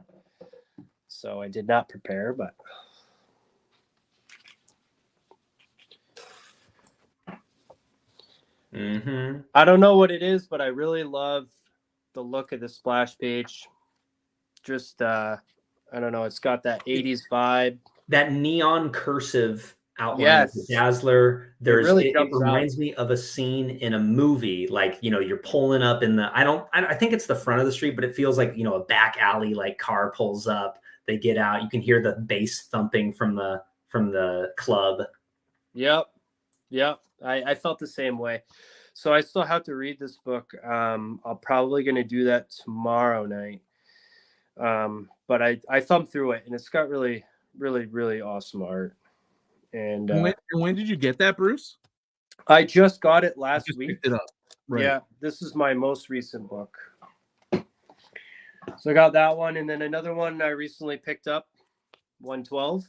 so I did not prepare, but... I don't know what it is, but I really love the look of the splash page. Just I don't know, it's got that 80s vibe, that neon cursive outline of the Dazzler. It reminds me of a scene in a movie, like you're pulling up in I think it's the front of the street, but it feels like a back alley, like car pulls up, they get out, you can hear the bass thumping from the club. Yep I felt the same way. So I still have to read this book. I'll probably going to do that tomorrow night. But I thumbed through it, and it's got really, really, really awesome art. And when did you get that, Bruce? I just got it last week. Picked it up. Right. Yeah, this is my most recent book. So I got that one, and then another one I recently picked up, 112.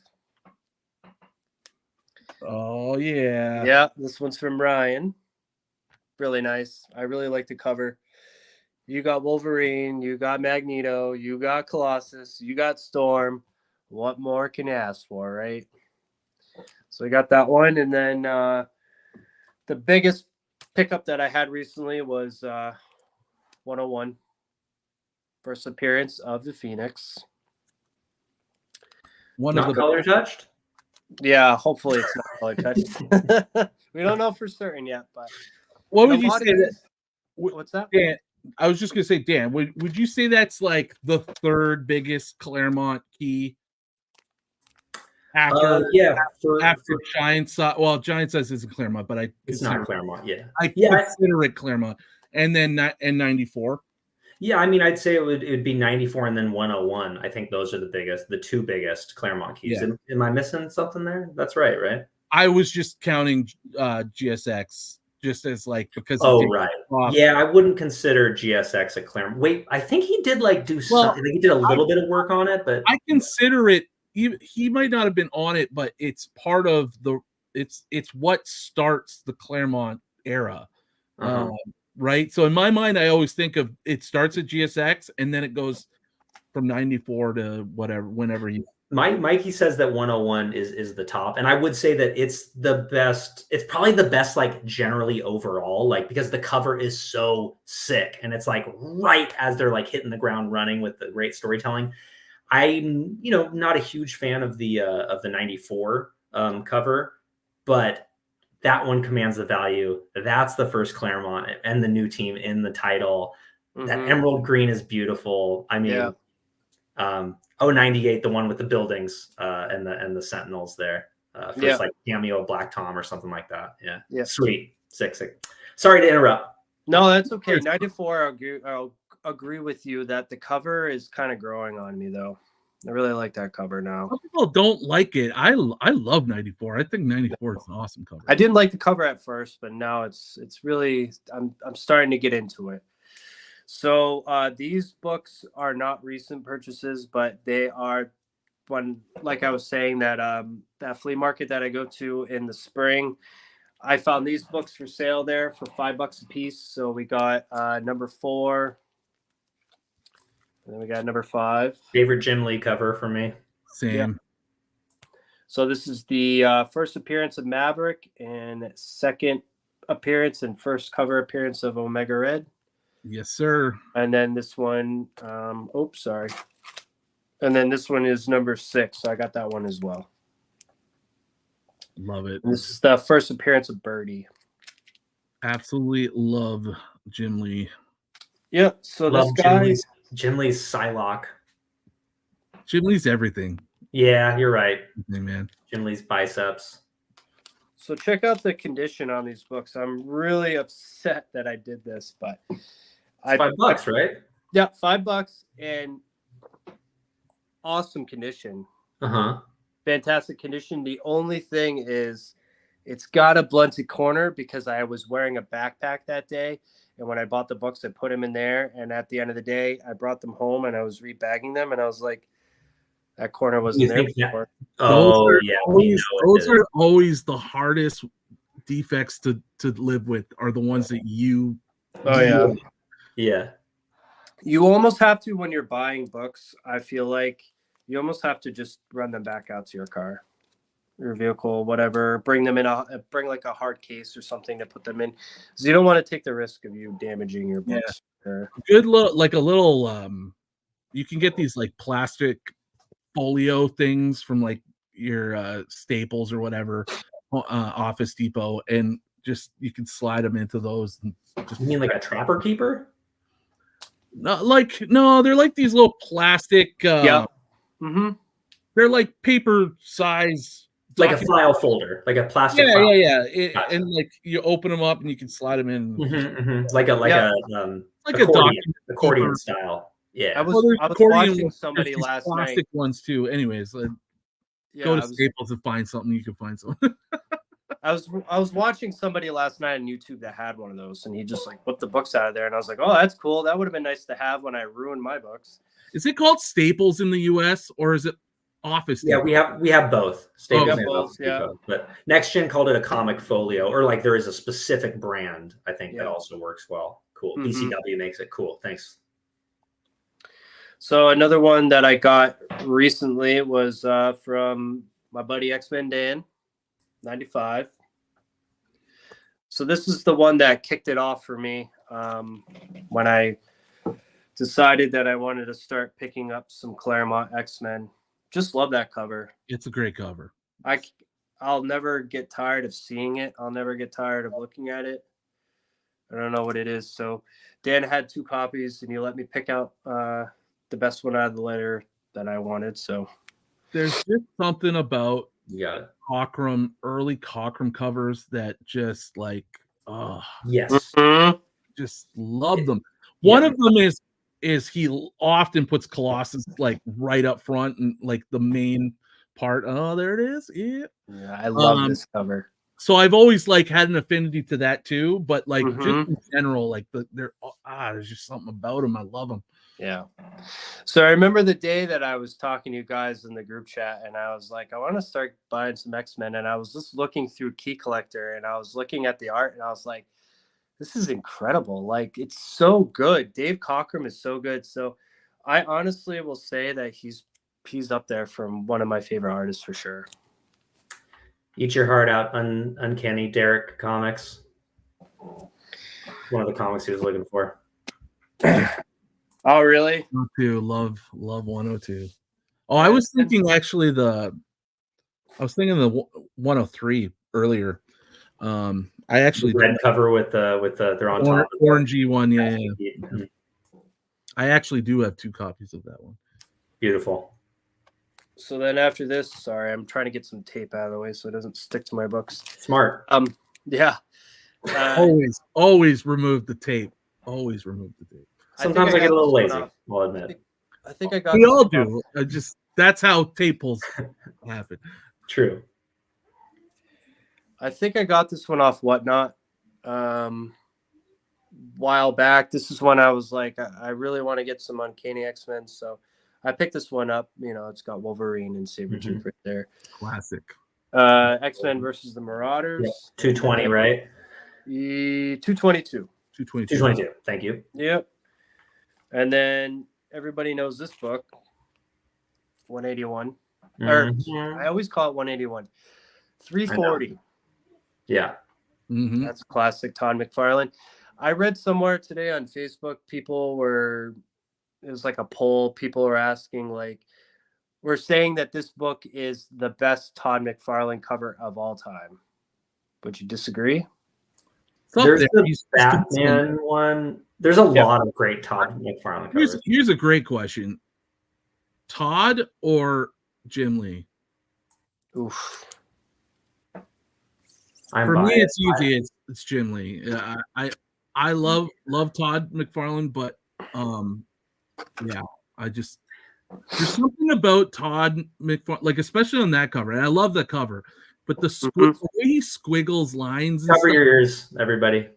Oh yeah. Yeah, this one's from Ryan. Really nice. I really like the cover. You got Wolverine, you got Magneto, you got Colossus, you got Storm. What more can you ask for, right? So I got that one, and then the biggest pickup that I had recently was 101, first appearance of the Phoenix. Not color touched? Yeah, hopefully it's not color touched. We don't know for certain yet, but what would you say that? What's that? Dan, I was just gonna say, Dan, would you say that's like the third biggest Claremont key? After Giant Size, well, Giant Size isn't Claremont, but it's not Claremont. Yeah, I consider it Claremont, and then 94. Yeah, I mean, I'd say it would be 94 and then 101. I think those are the two biggest Claremont keys. Yeah. Am I missing something there? That's right? I was just counting GSX just as like because. Oh right. Yeah, I wouldn't consider GSX a Claremont. Wait, I think he did do something. I think he did a little bit of work on it, but I consider it. He might not have been on it, but it's part of it's what starts the Claremont era. Right. So in my mind, I always think of it starts at GSX and then it goes from 94 to whenever you. Mikey says that 101 is the top. And I would say that it's the best. It's probably the best, generally overall, because the cover is so sick. And it's right as they're hitting the ground running with the great storytelling. I'm, not a huge fan of the 94 cover, but that one commands the value. That's the first Claremont and the new team in the title. Mm-hmm. That emerald green is beautiful. I mean, 98, the one with the buildings and the Sentinels there. First cameo of Black Tom or something like that. Yeah. Sweet. Sick. Sorry to interrupt. No, that's okay. 94, I'll agree with you that the cover is kind of growing on me though. I really like that cover now. Some people don't like it. I love 94. I think 94 is an awesome cover. I didn't like the cover at first, but now it's really I'm starting to get into it. So these books are not recent purchases, but they are like I was saying, that flea market that I go to in the spring. I found these books for sale there for $5 a piece. So we got number 4. And then we got number 5. Favorite Jim Lee cover for me. Same. Yeah. So this is the first appearance of Maverick and second appearance and first cover appearance of Omega Red. Yes, sir. And then this one, sorry. And then this one is number 6. So I got that one as well. Love it. And this is the first appearance of Birdie. Absolutely love Jim Lee. Yeah. So this guy. Jim Lee's Psylocke. Jim Lee's everything. Yeah, you're right. Man. Jim Lee's biceps. So check out the condition on these books. I'm really upset that I did this, but it's $5, right? Yeah, $5 and awesome condition. Fantastic condition. The only thing is it's got a blunted corner because I was wearing a backpack that day. And when I bought the books, I put them in there. And at the end of the day, I brought them home and I was rebagging them. And I was like, that corner wasn't there before. Those are always the hardest defects to live with, are the ones that you. Oh, yeah. Yeah. You almost have to, when you're buying books, I feel like you almost have to just run them back out to your car, your vehicle, whatever. Bring them in bring like a hard case or something to put them in, because you don't want to take the risk of you damaging your books. Yeah. Good look, like a little. You can get these like plastic folio things from like your Staples or whatever, Office Depot, and just you can slide them into those. And just, you mean like a Trapper Keeper? No, they're like these little plastic. Yeah. They're like paper size like a file folder, like a plastic Yeah, file. Gotcha. And like you open them up and you can slide them in. Like a accordion style. Yeah. I was watching somebody last plastic night. ones too. Anyways, go to Staples and find something. You can find something. I was watching somebody last night on YouTube that had one of those, and he just like put the books out of there, and I was like, oh, that's cool. That would have been nice to have when I ruined my books. Is it called Staples in the US or is it Office Depot? Yeah, we have both. Staples and Office Depot. But Next Gen called it a comic folio, or like there is a specific brand, I think, that also works well. Cool. ECW makes it cool. Thanks. So another one that I got recently was from my buddy X-Men Dan, 95. So this is the one that kicked it off for me when I decided that I wanted to start picking up some Claremont X-Men. Just love that cover. It's a great cover. I'll never get tired of seeing it. I'll never get tired of looking at it. I don't know what it is. So Dan had 2 copies, and he let me pick out the best one out of the litter that I wanted. So there's just something about Cockrum, early Cockrum covers that just like, just love them. One of them is he often puts Colossus like right up front and like the main part. Oh, there it is. Yeah, I love this cover. So I've always like had an affinity to that too, but like just in general, like there's just something about them. I love them. Yeah. So I remember the day that I was talking to you guys in the group chat, and I was like, I want to start buying some X-Men, and I was just looking through Key Collector, and I was looking at the art, and I was like, this is incredible. Like, it's so good. Dave Cockrum is so good. So I honestly will say that he's up there from one of my favorite artists for sure. Eat Your Heart Out, Uncanny Derek Comics. One of the comics he was looking for. Oh, really? 102, love 102. Oh, I was thinking actually the 103 earlier. I actually the red cover with they're on top. Orangey one, yeah. I actually do have 2 copies of that one. Beautiful. So then after this, sorry, I'm trying to get some tape out of the way so it doesn't stick to my books. Smart. Yeah. Always remove the tape. Always remove the tape. Sometimes I get a little lazy. I'll admit. I think I got. We all do. That's how tape pulls happen. True. I think I got this one off Whatnot while back. This is when I was like, I really want to get some Uncanny X-Men, so I picked this one up. You know, it's got Wolverine and Sabretooth right there. Classic. X-Men versus the Marauders. Yep. 220, right? 222. 222. Thank you. Yep. And then everybody knows this book, 181. Or I always call it 181. 340. Yeah. That's classic Todd McFarlane. I read somewhere today on Facebook, it was like a poll. People were asking, like, we're saying that this book is the best Todd McFarlane cover of all time. Would you disagree? There's the Batman one. There's a lot of great Todd McFarlane covers. Here's a great question. Todd or Jim Lee? Oof. For me, it's easy. It's Jim Lee. I love Todd McFarlane, but there's something about Todd McFarlane, like especially on that cover, and I love that cover. But the way he squiggles lines. Cover your ears, everybody.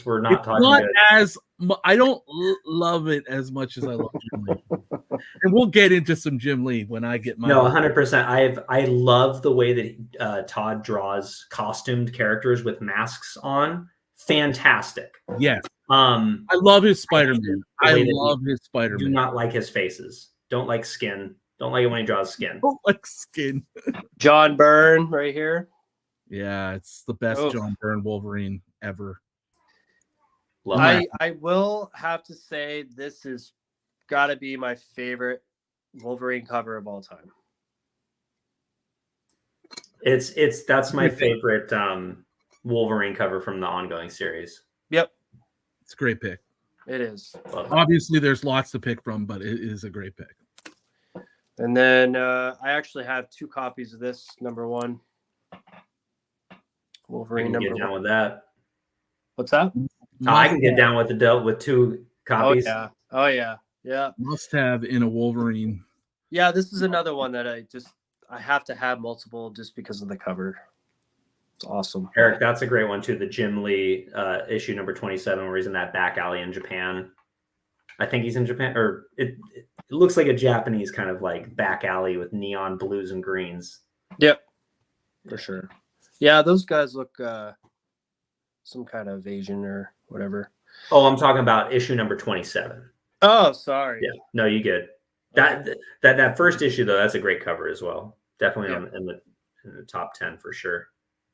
We're not talking. I don't love it as much as I love Jim Lee. And we'll get into some Jim Lee when I get my. No, 100%. I love the way that Todd draws costumed characters with masks on. Fantastic. Yes. I love his Spider-Man. I love his Spider-Man. Do not like his faces. Don't like skin. Don't like it when he draws skin. Don't like skin. John Byrne right here. Yeah, it's the best John Byrne Wolverine ever. I will have to say this has got to be my favorite Wolverine cover of all time. That's my favorite Wolverine cover from the ongoing series. Yep. It's a great pick. It is. Obviously, there's lots to pick from, but it is a great pick. And then I actually have 2 copies of this #1. Wolverine I can get down #1. with that. What's that? I can get down with with 2 copies. Oh yeah. Must have in a Wolverine. Yeah, this is another one that I have to have multiple just because of the cover. It's awesome. Eric, that's a great one too. The Jim Lee issue #27, where he's in that back alley in Japan. I think he's in Japan, or it looks like a Japanese kind of like back alley with neon blues and greens. Yep, for sure. Yeah, those guys look some kind of Asian or whatever. Oh, I'm talking about issue #27. Oh, sorry. Yeah, no, you good. That first issue though, that's a great cover as well. Definitely in the top 10 for sure.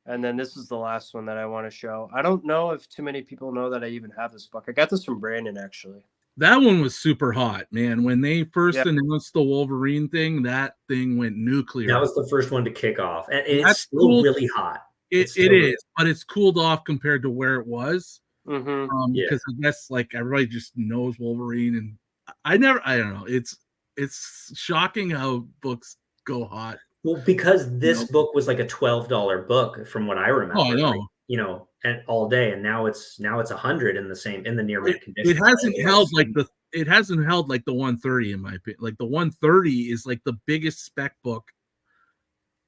And then this is the last one that I want to show. I don't know if too many people know that I even have this book. I got this from Brandon actually. That one was super hot, man. When they first announced the Wolverine thing, that thing went nuclear. That was the first one to kick off, and it's still really hot. It is, but it's cooled off compared to where it was. Mm-hmm. Because I guess like everybody just knows Wolverine, and I don't know. It's shocking how books go hot. Well, because this book was like a $12 book from what I remember. Oh, I know. Like, and all day, and now it's 100 in the near mint condition. It hasn't held like the 130 in my opinion. Like the 130 is like the biggest spec book.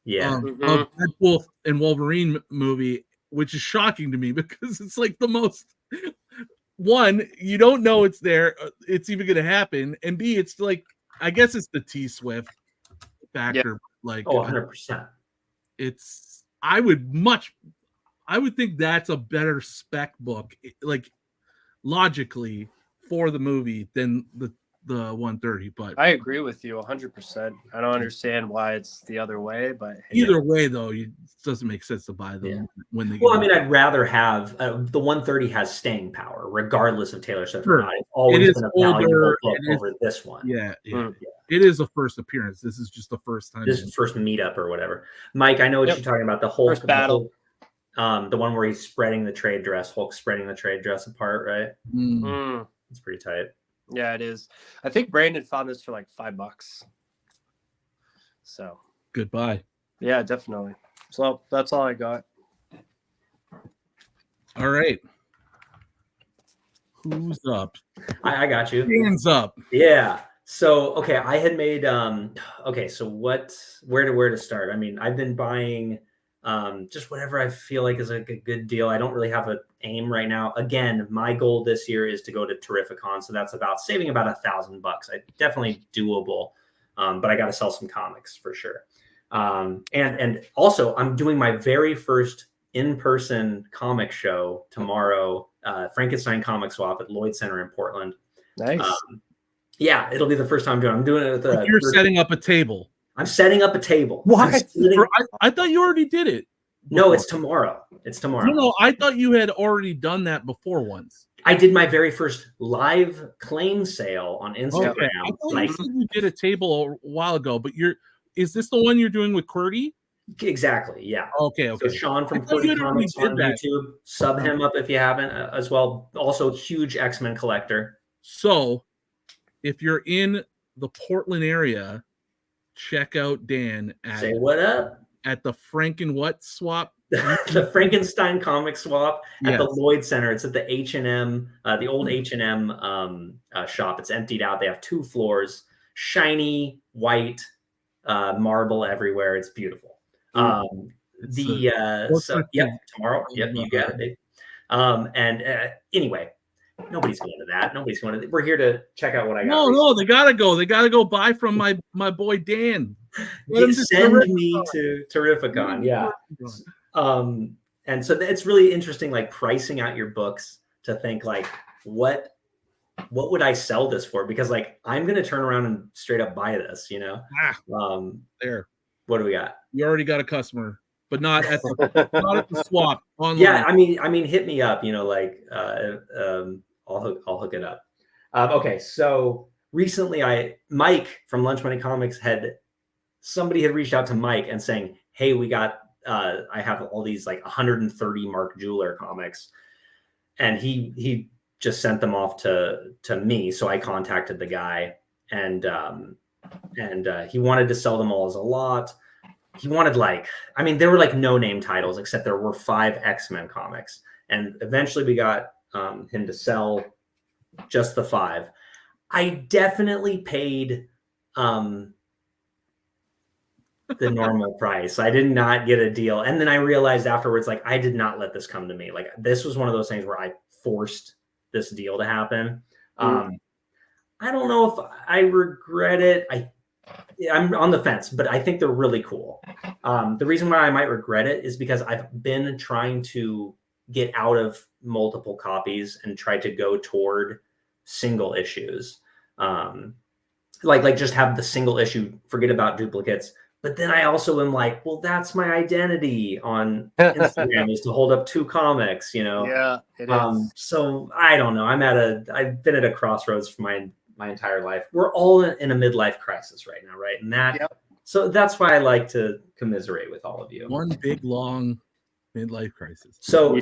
Yeah. Of Deadpool and Wolverine movie, which is shocking to me because it's like the most. One, you don't know it's there, it's even going to happen, and B, it's like I guess it's the T Swift factor. Like 100%. I would think that's a better spec book, like logically for the movie than the 130. But I agree with you 100%. I don't understand why it's the other way, but either way, though, it doesn't make sense to buy them when they. Well, I mean, I'd rather have the 130 has staying power, regardless of Taylor Swift. Sure. Or not. It's always been a valuable book it over this one. Yeah. It is a first appearance. This is just the first time. This is the first meetup or whatever. Mike, I know what you're talking about. The whole first battle. The one where he's spreading the trade dress, Hulk spreading the trade dress apart, right? It's pretty tight. Yeah, it is. I think Brandon found this for like $5. So goodbye. Yeah, definitely. So that's all I got. All right. Who's up? I got you. Hands up. Yeah. So okay, I had made so where to start? I mean, I've been buying just whatever I feel like is a good deal. I don't really have an aim right now. Again, my goal this year is to go to Terrificon, so that's about saving about $1,000. Definitely doable, but I got to sell some comics for sure. And also, I'm doing my very first in-person comic show tomorrow, Frankenstein Comic Swap at Lloyd Center in Portland. Nice. Yeah, it'll be the first time I'm doing it. You're setting up a table. I'm setting up a table. What? I thought you already did it. Before. No, it's tomorrow. It's tomorrow. No, I thought you had already done that before once. I did my very first live claim sale on Instagram. Okay. I thought you did a table a while ago, but is this the one you're doing with Qwerty? Exactly. Yeah. Okay. So Sean from Qwerty Comics on YouTube, sub him up if you haven't as well. Also, huge X-Men collector. So, if you're in the Portland area, check out Dan Say what up at the Franken swap. The Frankenstein Comic Swap at the Lloyd Center. It's at the H&M, the old H&M shop. It's emptied out. They have 2 floors, shiny white marble everywhere. It's beautiful. Tomorrow. Yep, you got it. Anyway. Nobody's going to that. We're here to check out what I got. No, they gotta go. They gotta go buy from my boy Dan. Send me to Terrificon. Yeah. And so it's really interesting, like pricing out your books to think like, what would I sell this for? Because like I'm gonna turn around and straight up buy this. There. What do we got? You already got a customer, but not at the swap online. Yeah, I mean, hit me up. I'll hook it up. Okay, so recently, Mike from Lunch Money Comics somebody had reached out to Mike and saying, "Hey, we got I have all these like 130 Mark Jeweler comics," and he just sent them off to me. So I contacted the guy, and and he wanted to sell them all as a lot. He wanted there were like no name titles, except there were 5 X-Men comics. And eventually we got him to sell just the 5. I definitely paid the normal price. I did not get a deal. And then I realized afterwards, like, I did not let this come to me. Like, this was one of those things where I forced this deal to happen. I don't know if I regret it. I'm on the fence, but I think they're really cool. The reason why I might regret it is because I've been trying to get out of multiple copies and try to go toward single issues. Like just have the single issue, forget about duplicates. But then I also am like, well, that's my identity on Instagram is to hold up 2 comics, you know? Yeah, it is. So I don't know. I've been at a crossroads for my entire life. We're all in a midlife crisis right now, right? And so that's why I like to commiserate with all of you. One big long midlife crisis. So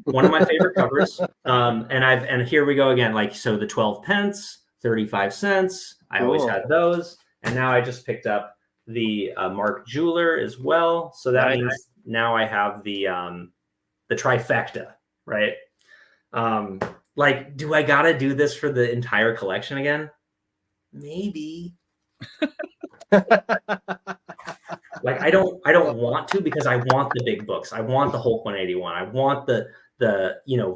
one of my favorite covers, and here we go again. Like, so the 12 pence, 35 cents. I always had those, and now I just picked up the Mark Jeweler as well. So that means now I have the trifecta, right? Like, do I gotta do this for the entire collection again? Maybe. Like, I don't want to, because I want the big books. I want the Hulk 181. I want the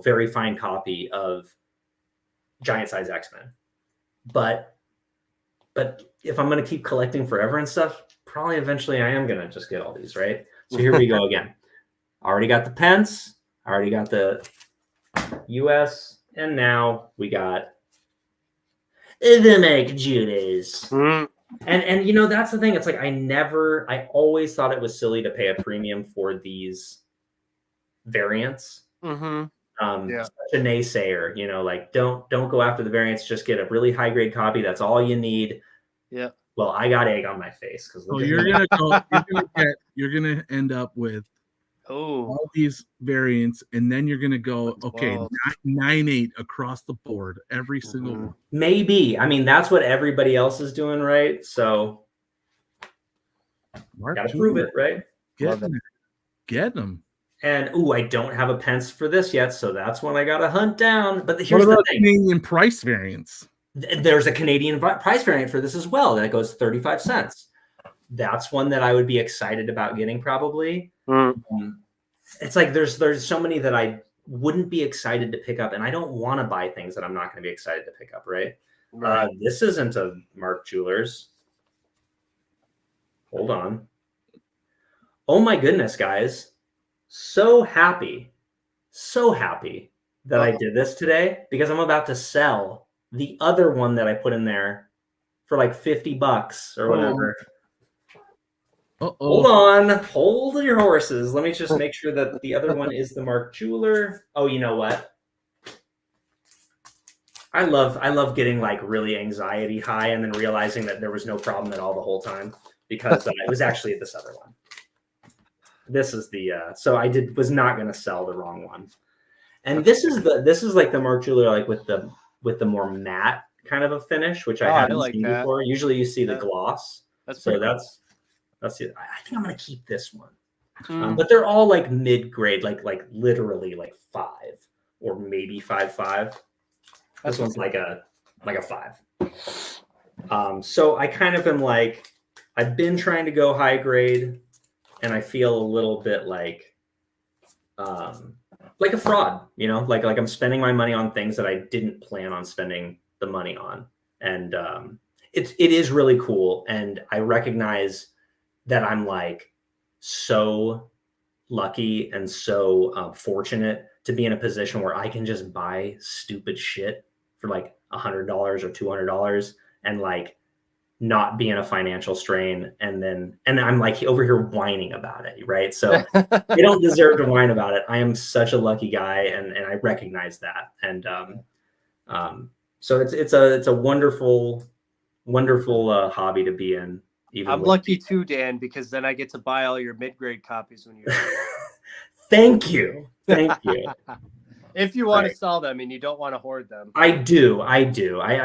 very fine copy of Giant Size X-Men. But if I'm gonna keep collecting forever and stuff, probably eventually I am gonna just get all these, right? So here we go again. Already got the pence, already got the US, and now we got the Mike Judas. And that's the thing. It's like I always thought it was silly to pay a premium for these variants. Such a naysayer, like don't go after the variants, just get a really high grade copy. That's all you need. Yeah. Well, I got egg on my face because you're gonna end up with all these variants, and then you're gonna go 9.8 across the board, every single one. Maybe. I mean, that's what everybody else is doing, right? So gotta prove it, right? Get them. And I don't have a pence for this yet, so that's one I gotta hunt down. But here's the thing: Canadian price variants. There's a Canadian price variant for this as well that goes 35 cents. That's one that I would be excited about getting, probably. It's like there's so many that I wouldn't be excited to pick up, and I don't want to buy things that I'm not going to be excited to pick up, right? This isn't a Mark Jewelers. Hold on. Oh my goodness, guys. So happy that I did this today, because I'm about to sell the other one that I put in there for like $50 or whatever. Hold on. Hold your horses. Let me just make sure that the other one is the Mark Jeweler. Oh, you know what? I love getting like really anxiety high and then realizing that there was no problem at all the whole time, because it was actually this other one. This is the so I was not going to sell the wrong one. And this is like the Mark Jeweler, like with the more matte kind of a finish, which I haven't seen before. Usually you see the gloss. That's it. I think I'm gonna keep this one. But they're all like mid-grade, like literally like 5 or maybe 5.5. This one's like a 5. So I kind of am like, I've been trying to go high grade, and I feel a little bit like a fraud, like I'm spending my money on things that I didn't plan on spending the money on. And it is really cool, and I recognize that I'm like so lucky and so fortunate to be in a position where I can just buy stupid shit for like $100 or $200 and like not be in a financial strain. And I'm like over here whining about it. Right. So they don't deserve to whine about it. I am such a lucky guy, and I recognize that. And so it's a wonderful hobby to be in. I'm lucky too, Dan, because then I get to buy all your mid-grade copies when you're Thank you. If you want to sell them and you don't want to hoard them. I do. I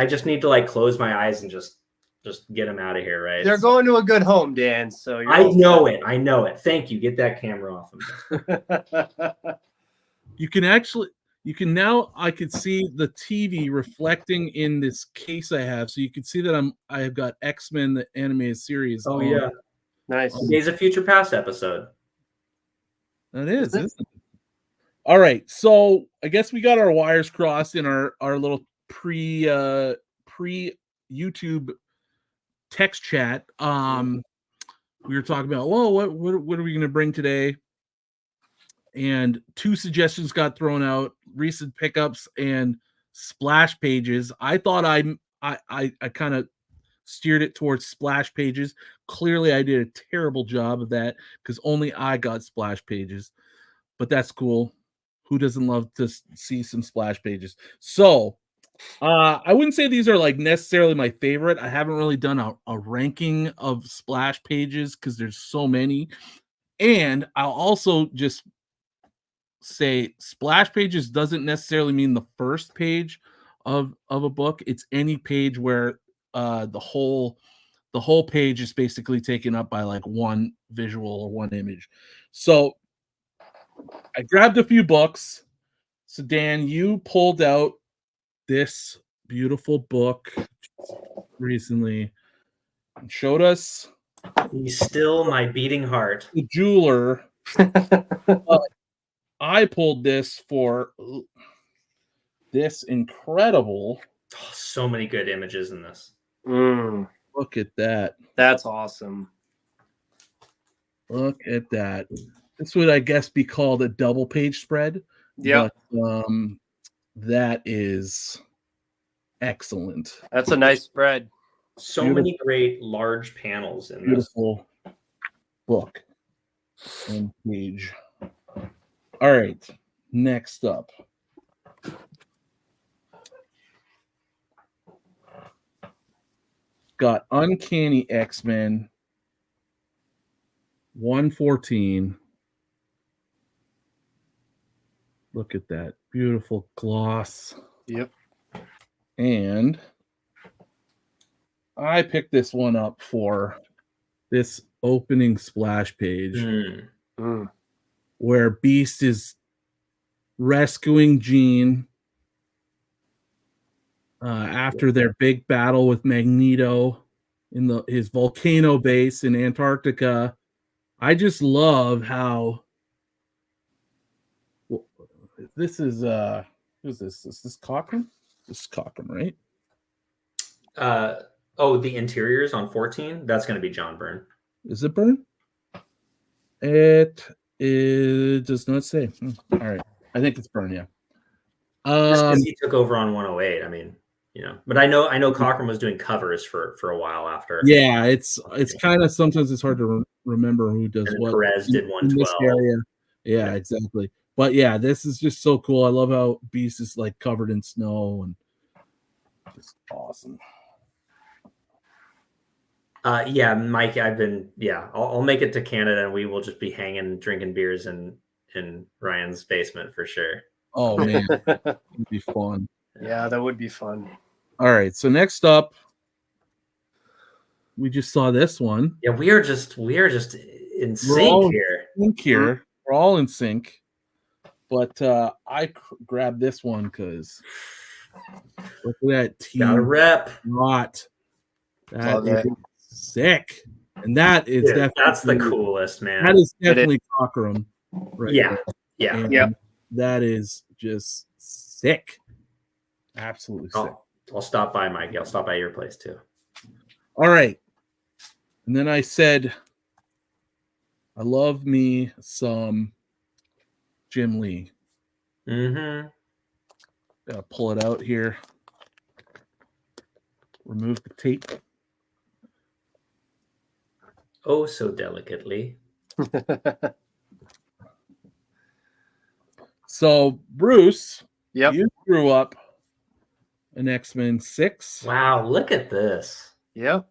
just need to like close my eyes and just just get them out of here, right? They're going to a good home, Dan. So I know it. I know it. Thank you. Get that camera off of me. You can now, I could see the TV reflecting in this case I have. So you can see that I have got X-Men, the animated series. Oh, yeah. Nice. Days of Future Past episode. That is, isn't it? All right. So I guess we got our wires crossed in our little pre YouTube text chat. We were talking about, well, what are we going to bring today? And 2 suggestions got thrown out: recent pickups and splash pages. I thought I kind of steered it towards splash pages. Clearly, I did a terrible job of that because only I got splash pages, but that's cool. Who doesn't love to see some splash pages? So I wouldn't say these are like necessarily my favorite. I haven't really done a ranking of splash pages because there's so many. And I'll also just say splash pages doesn't necessarily mean the first page of a book. It's any page where the whole page is basically taken up by like one visual or one image. So I grabbed a few books. So Dan, you pulled out this beautiful book recently and showed us. He's still my beating heart. The Jeweler. I pulled this for this incredible. Oh, so many good images in this. Look at that. That's awesome. Look at that. This would, I guess, be called a double page spread. Yeah. That is excellent. That's a nice spread. So many great large panels in beautiful this book and page. All right, next up. Got Uncanny X-Men 114. Look at that beautiful gloss. Yep. And I picked this one up for this opening splash page where Beast is rescuing Jean after their big battle with Magneto in his volcano base in Antarctica. I just love how this is who's this? Is this Cochran? This is Cochran, right? The interiors on 14, that's going to be John Byrne. Is it Byrne? It does not say. All right. I think it's Byrne, yeah. He took over on 108. I mean, but I know Cochran was doing covers for a while after. Yeah, it's kind of sometimes it's hard to remember who does and what. Perez did 112. In this area. Yeah, exactly. But yeah, this is just so cool. I love how Beast is like covered in snow and just awesome. Yeah, Mike, I'll make it to Canada and we will just be hanging, drinking beers in Ryan's basement for sure. Oh man, it'd be fun. Yeah, that would be fun. All right, so next up, we just saw this one. Yeah, we are just in sync here. We're all in sync. But I grabbed this one because look at that team. Got a rep. That is sick. And that is definitely that's the coolest, man. That is definitely Cochran. Right yeah. there. Yeah. Yeah. That is just sick. Absolutely sick. I'll stop by, Mikey. I'll stop by your place too. All right. And then I said, I love me some Jim Lee. Mm-hmm. Gotta pull it out here. Remove the tape. Oh, so delicately. So, Bruce, yep, you grew up in X-Men 6. Wow, look at this. Yep.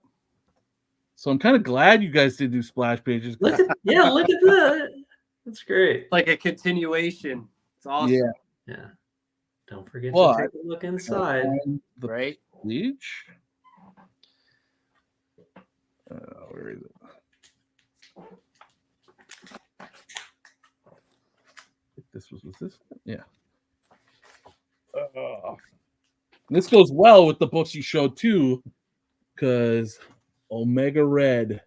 So I'm kind of glad you guys did do splash pages. Look at that. That's great. Like a continuation. It's awesome. Yeah. Don't forget to take a look inside. The right? Bleach. Where is it? Was this? Yeah. This goes well with the books you showed too, because Omega Red.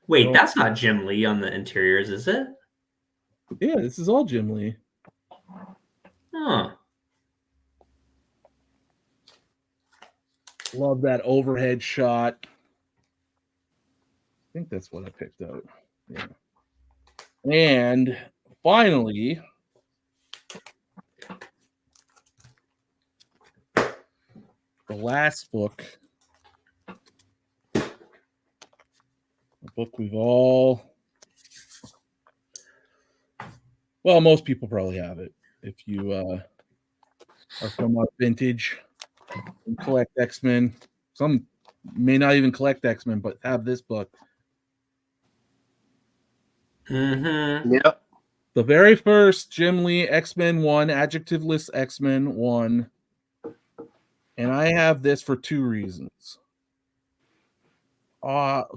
Wait, that's not Jim Lee on the interiors, is it? Yeah, this is all Jim Lee. Huh. Love that overhead shot. I think that's what I picked out. Yeah. And finally, the last book. A book we've all, well, most people probably have it. If you are from our vintage and collect X-Men. Some may not even collect X-Men, but have this book. Mm-hmm. Yep. The very first Jim Lee X-Men 1, adjectiveless X-Men 1. And I have this for two reasons.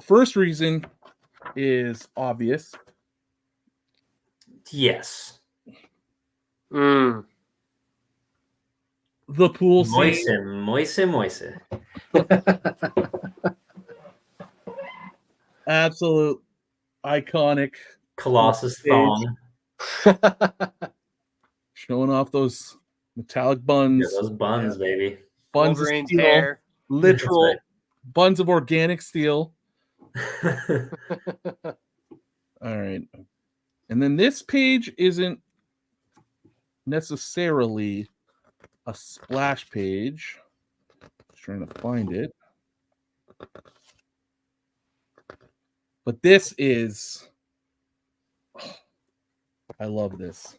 First reason is obvious. Yes. The pool scene. Moise. Absolute iconic. Colossus thong. Showing off those metallic buns. Yeah, those buns, baby. Buns Wolverine's of steel. hair. Literal Right. buns of organic steel. All right. And then this page isn't necessarily a splash page. Just trying to find it. But this is, I love this.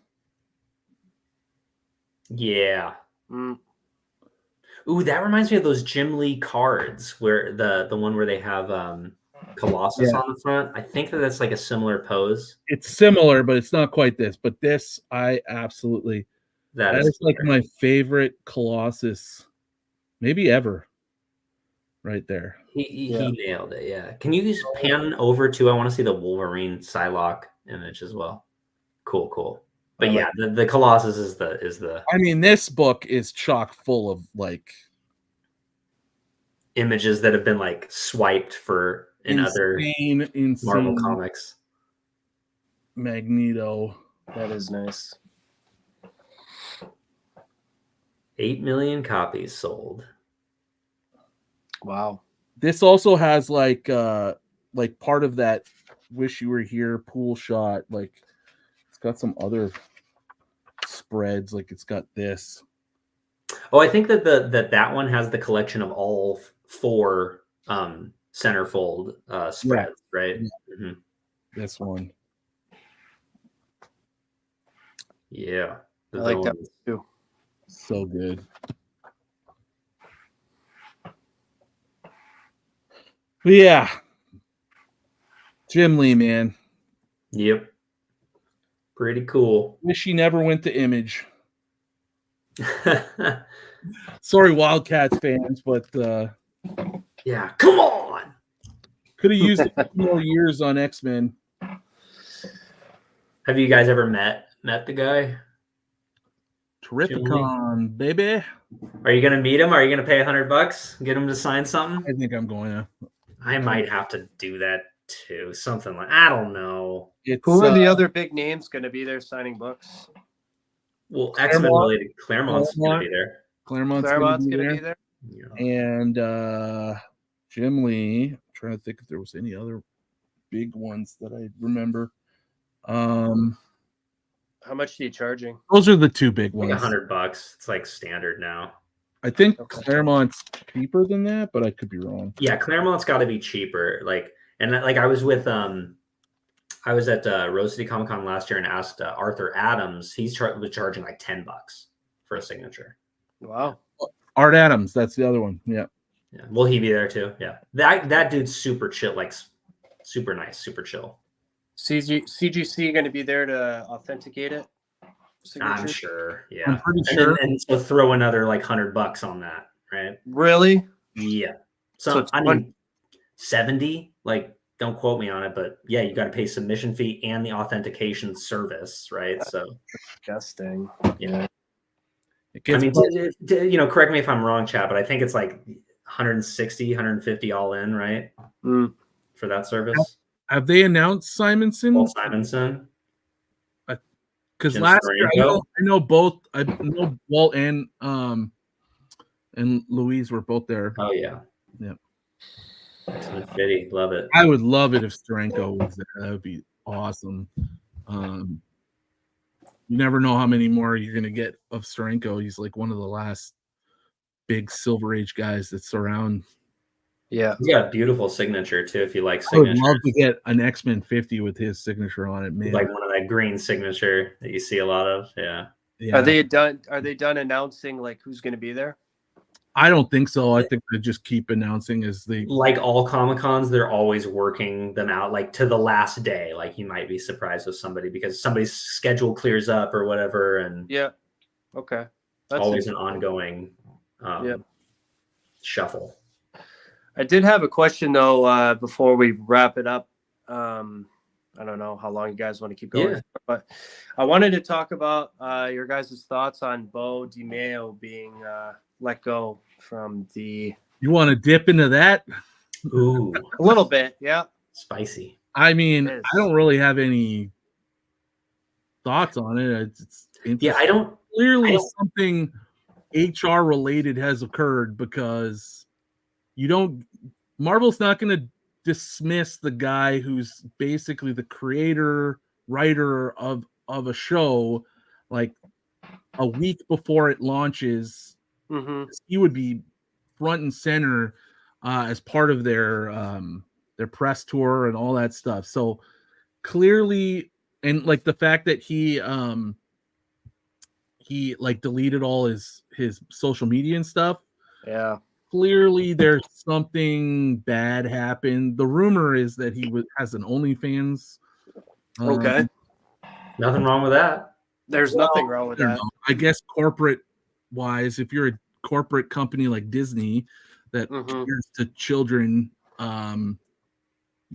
Yeah. Ooh, that reminds me of those Jim Lee cards where the one where they have Colossus on the front. I think that's like a similar pose. It's similar, but it's not quite this. But this, I absolutely, that is like my favorite Colossus, maybe ever. Right there. He nailed it. Yeah. Can you just pan over to? I want to see the Wolverine Psylocke image as well. Cool. But yeah, the Colossus is the. I mean, this book is chock full of like images that have been like swiped for in other Marvel comics. Magneto. That is nice. 8 million copies sold. Wow. This also has like part of that "Wish You Were Here" pool shot. Like it's got some other spreads. Like it's got this. Oh, I think that that one has the collection of all 4 centerfold spreads, right? Yeah. Mm-hmm. This one. Yeah. I like that too. So good. But yeah. Jim Lee, man. Yep. Pretty cool. Wish he never went to Image. Sorry, Wildcats fans, but yeah, come on. Could have used a few more years on X-Men. Have you guys ever met the guy? Terrificon, baby. Are you gonna meet him? Are you gonna pay $100? Get him to sign something? I think I'm going to. I might have to do that too. Something like I don't know. Who are the other big names going to be there signing books? Well, X-Men related. Claremont's going to be there. Claremont's going to be there. Yeah. And Jim Lee. I'm trying to think if there was any other big ones that I remember. How much are you charging? Those are the two big ones. Like $100. It's like standard now. I think Claremont's cheaper than that, but I could be wrong. Yeah, Claremont's got to be cheaper. I was with I was at Rose City Comic Con last year and asked Arthur Adams. He's was charging like $10 for a signature. Wow. Art Adams, that's the other one. Yeah. Yeah. Will he be there too? Yeah. That dude's super chill, like super nice, super chill. CGC going to be there to authenticate it? Signature? I'm sure. Yeah. I'm pretty sure. And so throw another like $100 on that, right? Really? Yeah. So I mean, 70. Like, don't quote me on it, but yeah, you got to pay submission fee and the authentication service, right? That's so disgusting. Yeah. I mean, correct me if I'm wrong, Chad, but I think it's like 160, 150 all in, right? For that service. Have they announced Simonson? Walt Simonson. Because last year, I know both. I know Walt and Louise were both there. Oh yeah. Fitty, love it. I would love it if Steranko was there. That would be awesome. You never know how many more you're gonna get of Steranko. He's like one of the last big Silver Age guys that's around. Yeah, he's got a beautiful signature too. If you like signatures, I would love to get an X-Men 50 with his signature on it, man. Like one of that green signature that you see a lot of. Yeah. Are they done announcing like who's going to be there? I don't think so. I think they just keep announcing as they like all Comic-Cons, they're always working them out like to the last day. Like you might be surprised with somebody because somebody's schedule clears up or whatever. And okay, that's always an ongoing shuffle. I did have a question though before we wrap it up. I don't know how long you guys want to keep going, but I wanted to talk about your guys' thoughts on Bo DiMeo being let go from the. You want to dip into that? Ooh, a little bit, yeah. Spicy. I mean, I don't really have any thoughts on it. It's I don't. Clearly, something HR related has occurred because Marvel's not going to dismiss the guy who's basically the creator, writer of a show like a week before it launches. He would be front and center as part of their press tour and all that stuff. So clearly, and like the fact that he like deleted all his social media and stuff. Yeah. Clearly, there's something bad happened. The rumor is that he has an OnlyFans. Okay. Nothing wrong with that. There's nothing wrong with that. I guess corporate-wise, if you're a corporate company like Disney that caters to children, you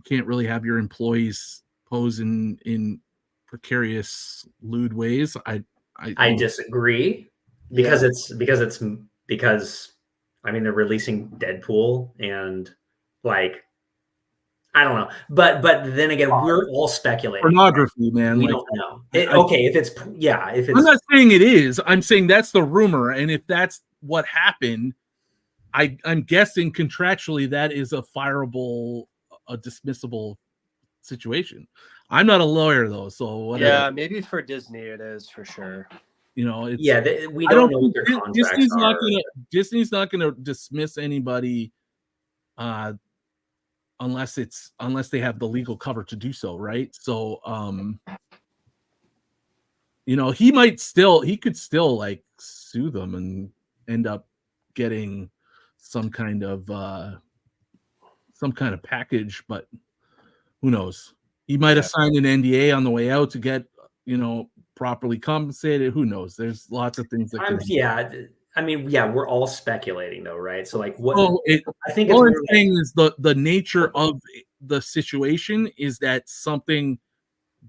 can't really have your employees pose in precarious, lewd ways. I disagree because I mean, they're releasing Deadpool and like, I don't know, but then again, we're all speculating. Pornography, man. We don't know. If it's. I'm not saying it is. I'm saying that's the rumor, and if that's what happened, I'm guessing contractually that is a fireable, a dismissible situation. I'm not a lawyer though, so whatever. Yeah, maybe for Disney it is for sure. You know, it's, we don't know what their contracts are. Disney's not gonna dismiss anybody unless they have the legal cover to do so, right? So you know, he could still like sue them and end up getting some kind of package, but who knows? He might have signed an NDA on the way out to get, you know, properly compensated. Who knows? There's lots of things that we're all speculating though, right? So like what I think one thing is the nature of the situation is that something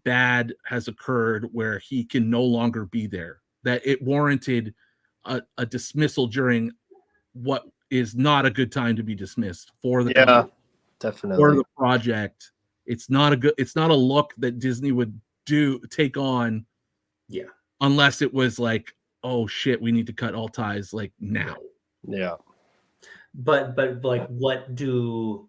bad has occurred where he can no longer be there, that it warranted a dismissal during what is not a good time to be dismissed for the company, definitely for the project. It's not a look that Disney would take on. Yeah. Unless it was like, oh shit, we need to cut all ties like now. Yeah. But like, what do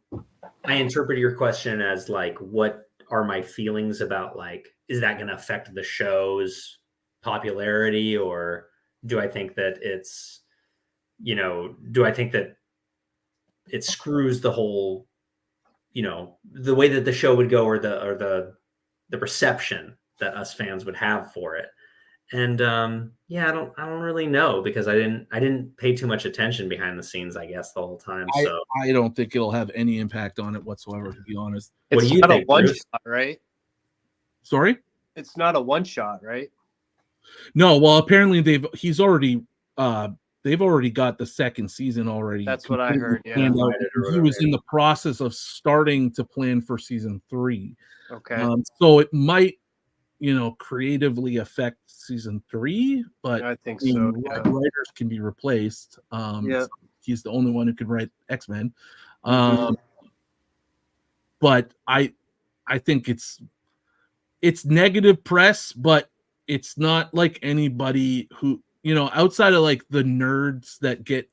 I interpret your question as like, what are my feelings about like, is that going to affect the show's popularity, or do I think that it's, you know, do I think that it screws the whole, you know, the way that the show would go, or the perception that us fans would have for it? And I don't really know, because I didn't pay too much attention behind the scenes, I guess, the whole time. So I don't think it'll have any impact on it whatsoever, to be honest. It's not a one shot, right? Sorry? It's not a one shot, right? No, well, apparently he's already they've already got the second season already. That's what I heard. Yeah, he was in the process of starting to plan for season 3. Okay. So it might, creatively affect season 3, but I think so. Yeah. Writers can be replaced. So he's the only one who could write X-Men. But I think it's negative press, but it's not like anybody who, outside of like the nerds that get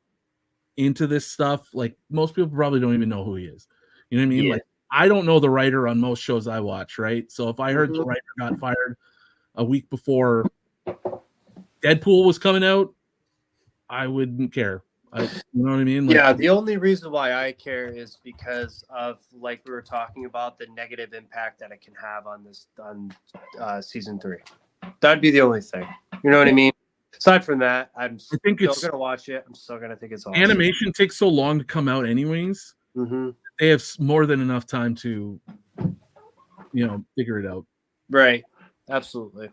into this stuff, like most people probably don't even know who he is. You know what I mean? Yeah. Like I don't know the writer on most shows I watch, right? So if I heard the writer got fired a week before Deadpool was coming out, I wouldn't care. You know what I mean? Like, yeah, the only reason why I care is because of, like we were talking about, the negative impact that it can have on season 3. That'd be the only thing. You know what I mean? Aside from that, I'm still gonna watch it. I'm still gonna think it's awesome. Animation takes so long to come out, anyways. They have more than enough time to, figure it out. Right. Absolutely.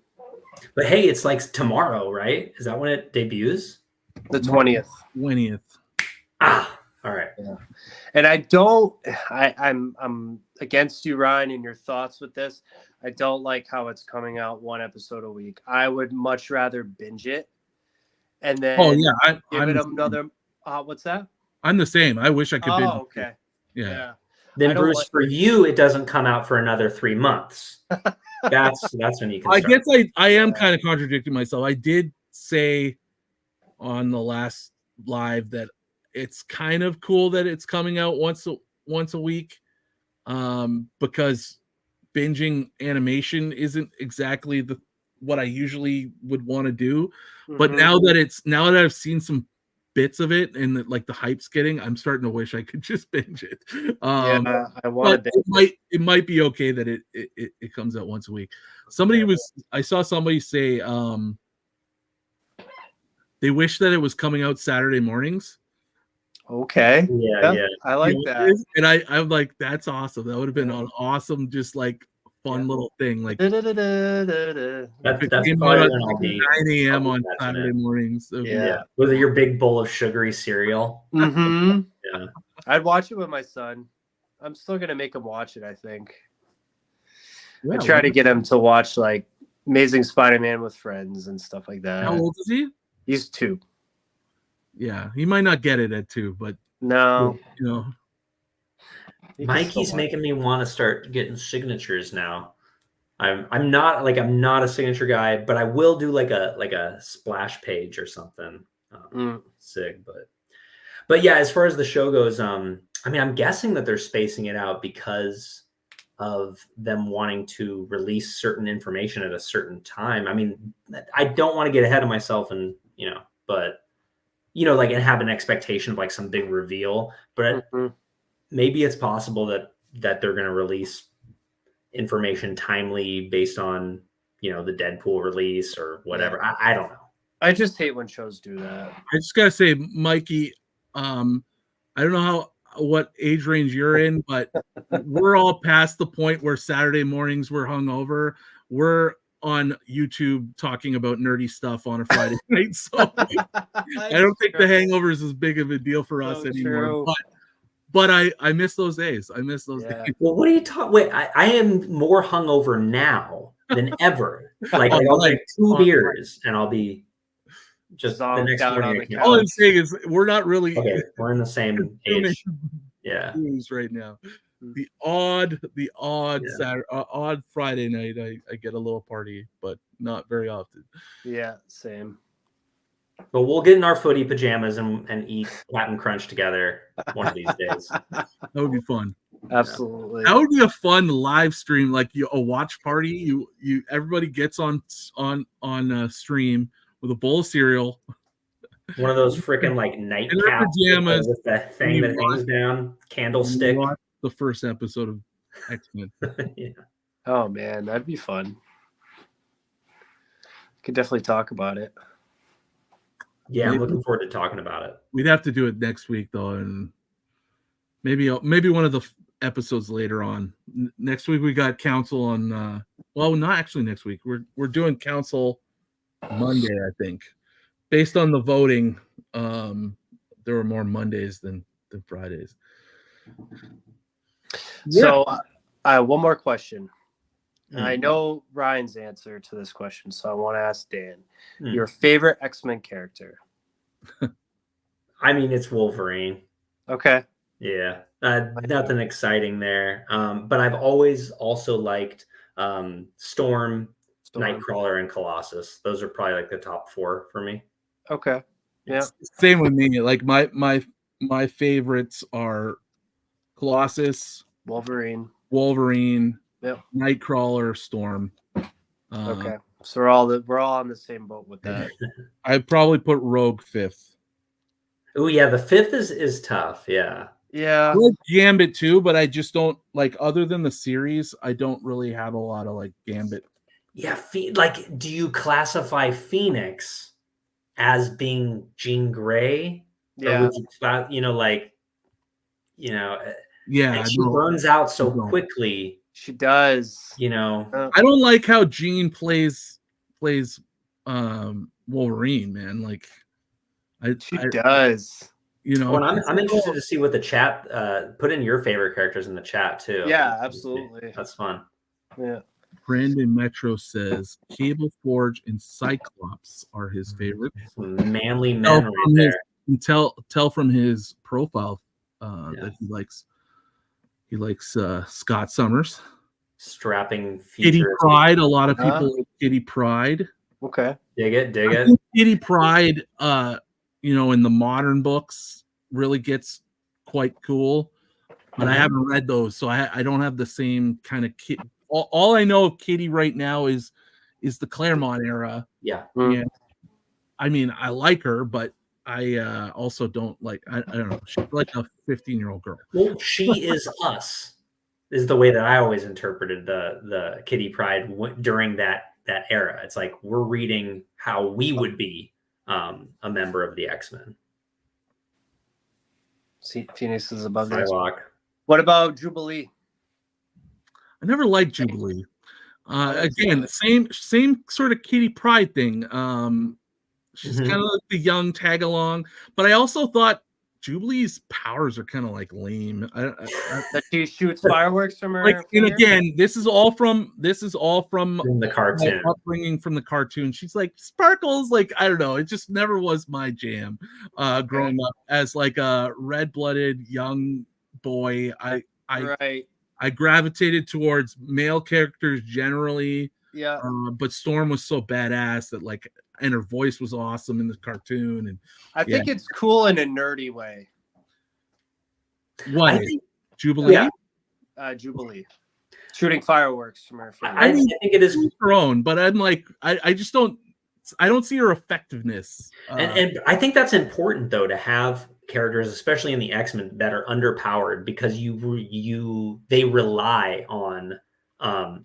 But hey, it's like tomorrow, right? Is that when it debuts? The 20th. 20th. All right. Yeah. And I'm against you, Ryan, in your thoughts with this. I don't like how it's coming out one episode a week. I would much rather binge it and then give it another. What's that? I'm the same. I wish I could binge. Oh, okay. Yeah. Then Bruce, for you, it doesn't come out for another 3 months. That's when you can. I guess I am kind of contradicting myself. I did say on the last live that it's kind of cool that it's coming out once a week, because binging animation isn't exactly what I usually would want to do. But now that I've seen some bits of it and the hype's getting, I'm starting to wish I could just binge it. I want to. It might be okay that it comes out once a week. I saw somebody say they wish that it was coming out Saturday mornings. Okay. Yeah. I like that. And I'm like, that's awesome. That would have been an awesome, just like fun little thing. Like that's came out at 9 a.m. on Saturday mornings. So, with your big bowl of sugary cereal. Yeah. I'd watch it with my son. I'm still gonna make him watch it, I think. I try to get him to watch like Amazing Spider-Man with friends and stuff like that. How old is he? He's 2. Yeah, he might not get it at 2, but no, Mikey's making me want to start getting signatures now. I'm not a signature guy, but I will do like a splash page or something. Sick, but yeah, as far as the show goes, I'm guessing that they're spacing it out because of them wanting to release certain information at a certain time. I mean, I don't want to get ahead of myself and and have an expectation of like some big reveal, but maybe it's possible that they're going to release information timely based on, the Deadpool release or whatever. I don't know. I just hate when shows do that. I just got to say, Mikey, I don't know what age range you're in, but we're all past the point where Saturday mornings we're hungover. We're on YouTube talking about nerdy stuff on a Friday night. So I don't think the hangover is as big of a deal for us anymore. But I miss those days. I miss those days. Well, what are you talking? Wait, I am more hungover now than ever. Like I'll drink 2 beers and I'll be just the next morning. All I'm saying is we're not really. Okay, we're in the same age. Yeah. Right now. The odd Saturday, odd Friday night, I get a little party, but not very often. Yeah, same. But we'll get in our footy pajamas and eat Captain Crunch together one of these days. That would be fun. Absolutely. That would be a fun live stream, like a watch party. You everybody gets on stream with a bowl of cereal. One of those freaking like nightcaps pajamas with the thing that hangs down, candlestick. The first episode of X-Men. Yeah. Oh man, that'd be fun. Could definitely talk about it. Yeah, I'm looking forward to talking about it. We'd have to do it next week though, and maybe one of the episodes later on. Next week we got Council on. Well, not actually next week. We're doing Council Monday, I think. based on the voting, there were more Mondays than Fridays. So, one more question. I know Ryan's answer to this question, so I want to ask Dan, your favorite X-Men character. I mean, it's Wolverine. Okay. Yeah, nothing exciting there. But I've always also liked Storm, Nightcrawler, and Colossus. Those are probably like the top 4 for me. Okay. Yeah. Same with me. Like my favorites are Colossus, Wolverine, yep. Nightcrawler, Storm. Okay, so we're all on the same boat with that. I'd probably put Rogue 5th. Oh yeah, the 5th is tough. Yeah. Yeah. I like Gambit too, but I just don't like, other than the series, I don't really have a lot of like Gambit. Yeah, like, do you classify Phoenix as being Jean Grey? Yeah. Or would you, like, yeah, she burns out so quickly. She does. I don't like how Jean plays Wolverine, man. Like, she does. Well, I'm interested to see what the chat put in your favorite characters in the chat too. Yeah, absolutely. That's fun. Yeah. Brandon Metro says Cable Forge and Cyclops are his favorites. Manly men right there. You tell from his profile that he likes Scott Summers. Strapping Kitty Pryde. A lot of people like Kitty Pryde. Okay. Dig it. Kitty Pryde, in the modern books really gets quite cool, but I haven't read those, so I don't have the same kind of kid. All I know of Kitty right now is the Claremont era. Yeah. And I mean, I like her, but I also don't like, I don't know. She's like a 15-year-old girl. Well, she is us, is the way that I always interpreted the Kitty Pryde during that era. It's like we're reading how we would be a member of the X-Men. See, Phoenix is above this. Psylocke. What about Jubilee? I never liked Jubilee. Again, the same sort of Kitty Pryde thing. She's kind of like the young tag along, but I also thought Jubilee's powers are kind of like lame. That she shoots fireworks from her. Like, and again, this is all from the cartoon, upbringing from the cartoon. She's like sparkles, like I don't know. It just never was my jam. Growing up as like a red-blooded young boy, I gravitated towards male characters generally. Yeah. But Storm was so badass that and her voice was awesome in the cartoon. And I think it's cool in a nerdy way. What? Jubilee? Yeah. Jubilee. Shooting fireworks from her. I think it is her own, but I'm like, I just don't see her effectiveness. And I think that's important though, to have characters, especially in the X-Men, that are underpowered because they rely on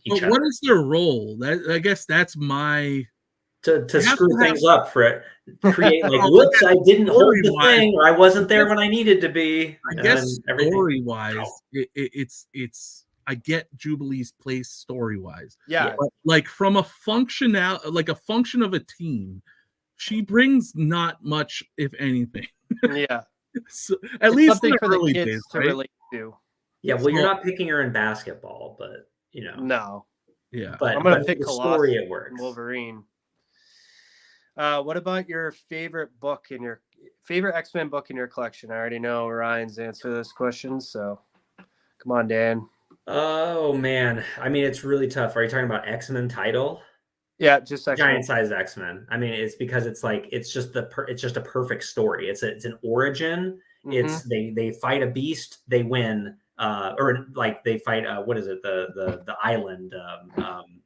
each other. What is their role? I guess that's my to screw things up for it. Create like, whoops, I didn't hold the thing, or I wasn't there when I needed to be. I guess story-wise, it's I get Jubilee's place story-wise. Yeah. But like from a function of a team, she brings not much, if anything. Yeah. So, at least something for the kids days, to relate to. Yeah, well, you're not picking her in basketball, but No. Yeah. But I'm gonna pick the Colossus story, it works. Wolverine. What about your favorite X-Men book in your collection? I already know Ryan's answer to this question, so come on, Dan. Oh man, I mean, it's really tough. Are you talking about X-Men title? Yeah, just X-Men. Giant-sized X-Men. I mean, it's because it's like it's just a perfect story. It's an origin. It's they fight a beast, they win. Or like they fight what is it, the island,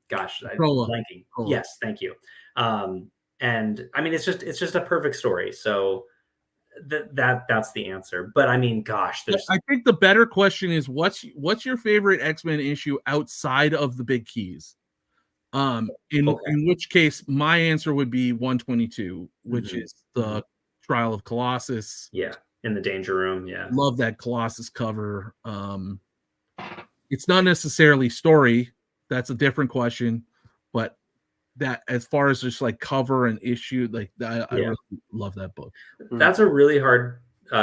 gosh, I'm blanking. Yes, thank you. And I mean, it's just a perfect story. So that's the answer. But I mean, gosh, I think the better question is what's your favorite X-Men issue outside of the big keys? In which case my answer would be 122, which is the Trial of Colossus. Yeah. In the Danger Room. Yeah. Love that Colossus cover. It's not necessarily story. That's a different question, but that as far as just like cover and issue, like I really love that book. That's a really hard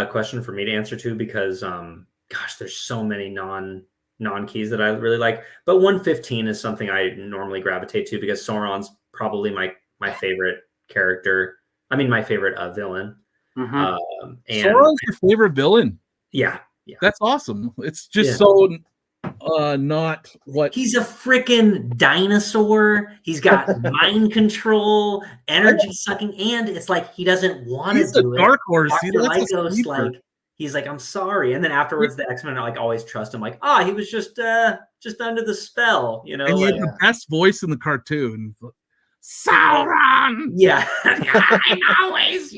question for me to answer too, because gosh, there's so many non-keys that I really like. But 115 is something I normally gravitate to because Sauron's probably my favorite character. I mean, my favorite villain. And Sauron's your favorite villain? Yeah. That's awesome. It's just so not what he's a freaking dinosaur. He's got mind control, energy sucking, and it's like he doesn't want to do it. Dark Horse. Dr. Lycos, like he's like, I'm sorry, and then afterwards the X-Men like always trust him, like, he was just under the spell, you know. And he had the best voice in the cartoon. Sauron. Yeah, I'm always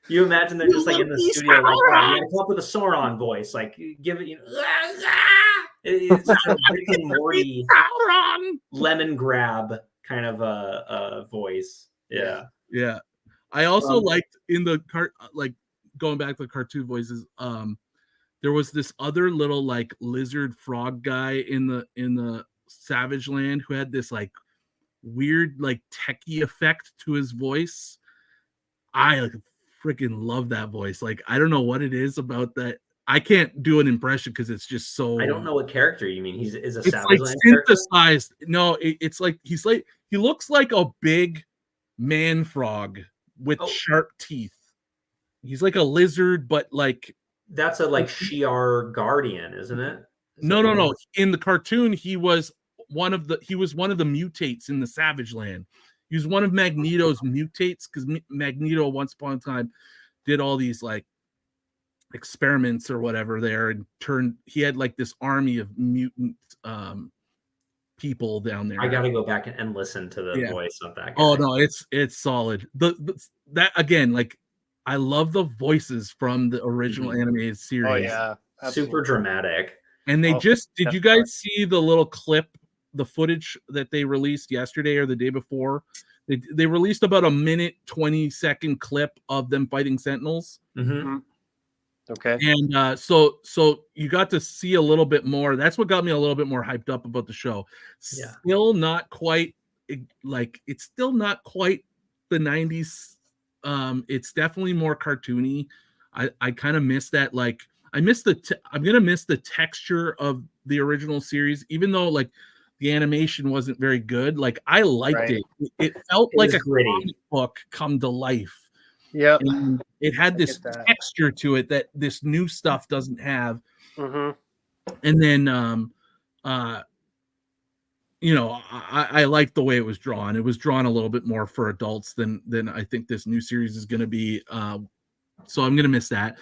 You imagine they're just like in the studio, like, you gotta come up with a Sauron voice, like give it, it's a Rick and Morty lemon grab kind of a voice. Yeah. I also liked in the going back to the cartoon voices. There was this other little like lizard frog guy in the Savage Land who had this like weird like techie effect to his voice. I freaking love that voice. Like I don't know what it is about that. I can't do an impression because it's just so. I don't know what character you mean. Is a it's Savage like Land synthesized. Character? No, it's like he looks like a big man frog with sharp teeth. He's like a lizard, but like that's a like Shi'ar guardian, isn't it? No. In the cartoon, he was one of the mutates in the Savage Land. He was one of Magneto's mutates because Magneto once upon a time did all these like experiments or whatever there and he had like this army of mutant people down there. I got to go back and listen to the voice of that guy. Oh no, it's solid. That again, like I love the voices from the original animated series. Oh yeah, absolutely. Super dramatic. And they did you guys see the little clip, the footage that they released yesterday or the day before? They released about a minute 20-second clip of them fighting Sentinels. Mm-hmm. Okay. And so you got to see a little bit more. That's what got me a little bit more hyped up about the show. Still not quite like it's still not quite the 90s. It's definitely more cartoony. I kind of miss that. Like I miss I'm gonna miss the texture of the original series, even though like the animation wasn't very good. Like I liked it. It felt like a comic book come to life. Yeah, it had this texture to it that this new stuff doesn't have. Mm-hmm. And then, I like the way it was drawn. It was drawn a little bit more for adults than I think this new series is going to be. So I'm going to miss that.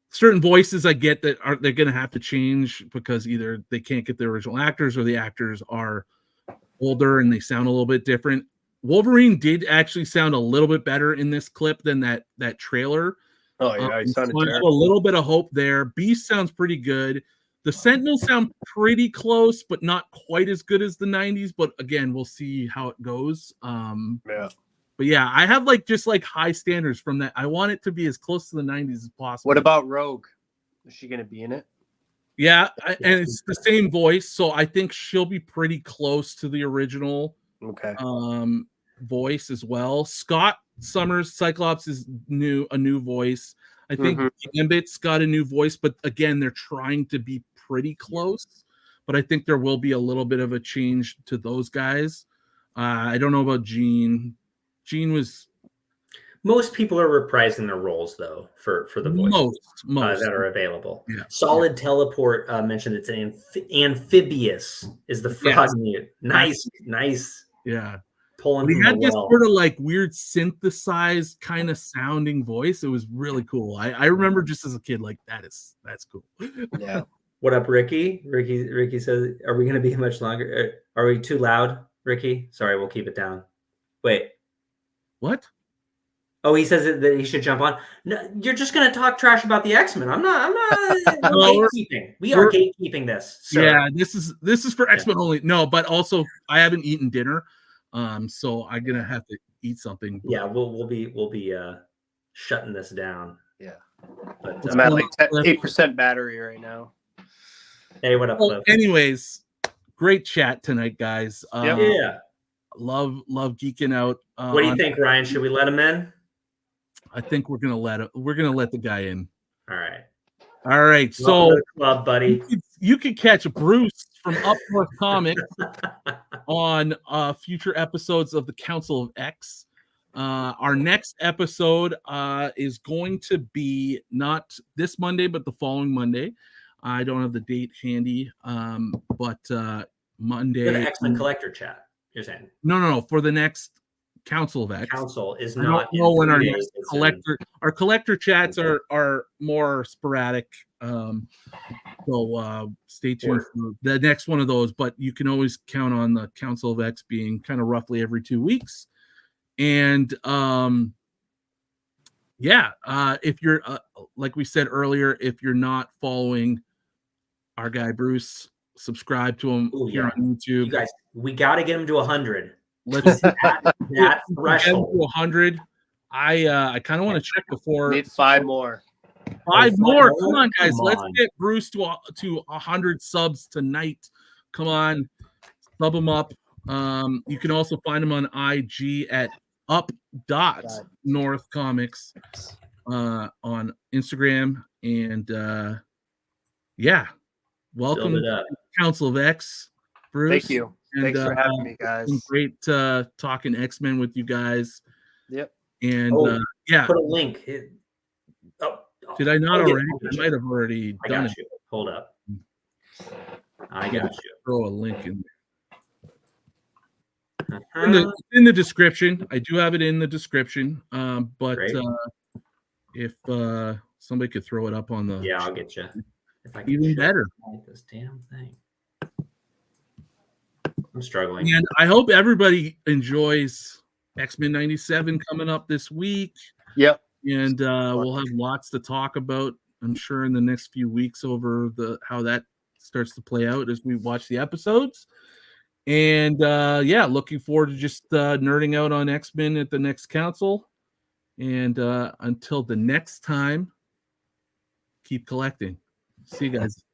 Certain voices I get that they're going to have to change because either they can't get the original actors or the actors are older and they sound a little bit different. Wolverine did actually sound a little bit better in this clip than that trailer. Oh yeah, he sounded so I have a little bit of hope there. Beast sounds pretty good. The Sentinels sound pretty close, but not quite as good as the 90s. But again, we'll see how it goes. But yeah, I have just high standards from that. I want it to be as close to the 90s as possible. What about Rogue? Is she going to be in it? Yeah, and it's the same voice, so I think she'll be pretty close to the original. Okay. Voice as well. Scott Summers, Cyclops is a new voice. I think Gambit's got a new voice, but again, they're trying to be pretty close. But I think there will be a little bit of a change to those guys. I don't know about Jean. Jean was. Most people are reprising their roles though for the voices most that are available. Yeah. Solid Teleport mentioned it's an amphibious is the frog mute. Nice. Yeah. Pulling we had this sort of weird synthesized kind of sounding voice. It was really cool. I remember just as a kid, that's cool. Yeah. What up, Ricky? Ricky says, are we going to be much longer? Are we too loud, Ricky? Sorry, we'll keep it down. Wait. What? Oh, he says that he should jump on. No, you're just going to talk trash about the X-Men. I'm not gatekeeping. We are gatekeeping this. Sir. Yeah, this is for X-Men only. No, but also I haven't eaten dinner. So I'm gonna have to eat something. Yeah, we'll be shutting this down. Yeah, but I'm at 8% battery right now. Hey, what up, Cliff? Anyways, great chat tonight, guys. Yeah. Love geeking out. What do you think, Ryan? Should we let him in? I think we're gonna let the guy in. All right. All right. Welcome to So, the club, buddy. you could catch Bruce from Up North Comics on future episodes of the Council of X. Our next episode is going to be not this Monday, but the following Monday. I don't have the date handy, but Monday. For the X-Men Collector chat, you're saying? No. For the next Council of X. Council is I not. don't know when our days, next collector. Our collector chats are more sporadic. So stay tuned for the next one of those. But you can always count on the Council of X being kind of roughly every 2 weeks. And if you're like we said earlier, if you're not following our guy Bruce, subscribe to him here on YouTube. You guys, we got to get him to 100. Let's that threshold. 100. I kind of want to check before. Need 5 more. 5 more. Come on, guys. Let's get Bruce to 100 subs tonight. Come on, sub him up. You can also find him on IG at up.northcomics on Instagram. And welcome to Council of X, Bruce. Thank you. And, thanks for having me, guys. It's been great talking X-Men with you guys. Yep. And put a link. Did I not already? I might have already done it. Hold up. I got you. Throw a link in there. In the description. I do have it in the description. But if somebody could throw it up on the I'll get you. If I even better. This damn thing. I'm struggling. And I hope everybody enjoys X-Men 97 coming up this week. Yep. And we'll have lots to talk about, I'm sure, in the next few weeks over how that starts to play out as we watch the episodes. And looking forward to just nerding out on X-Men at the next council. And until the next time, keep collecting. See you guys.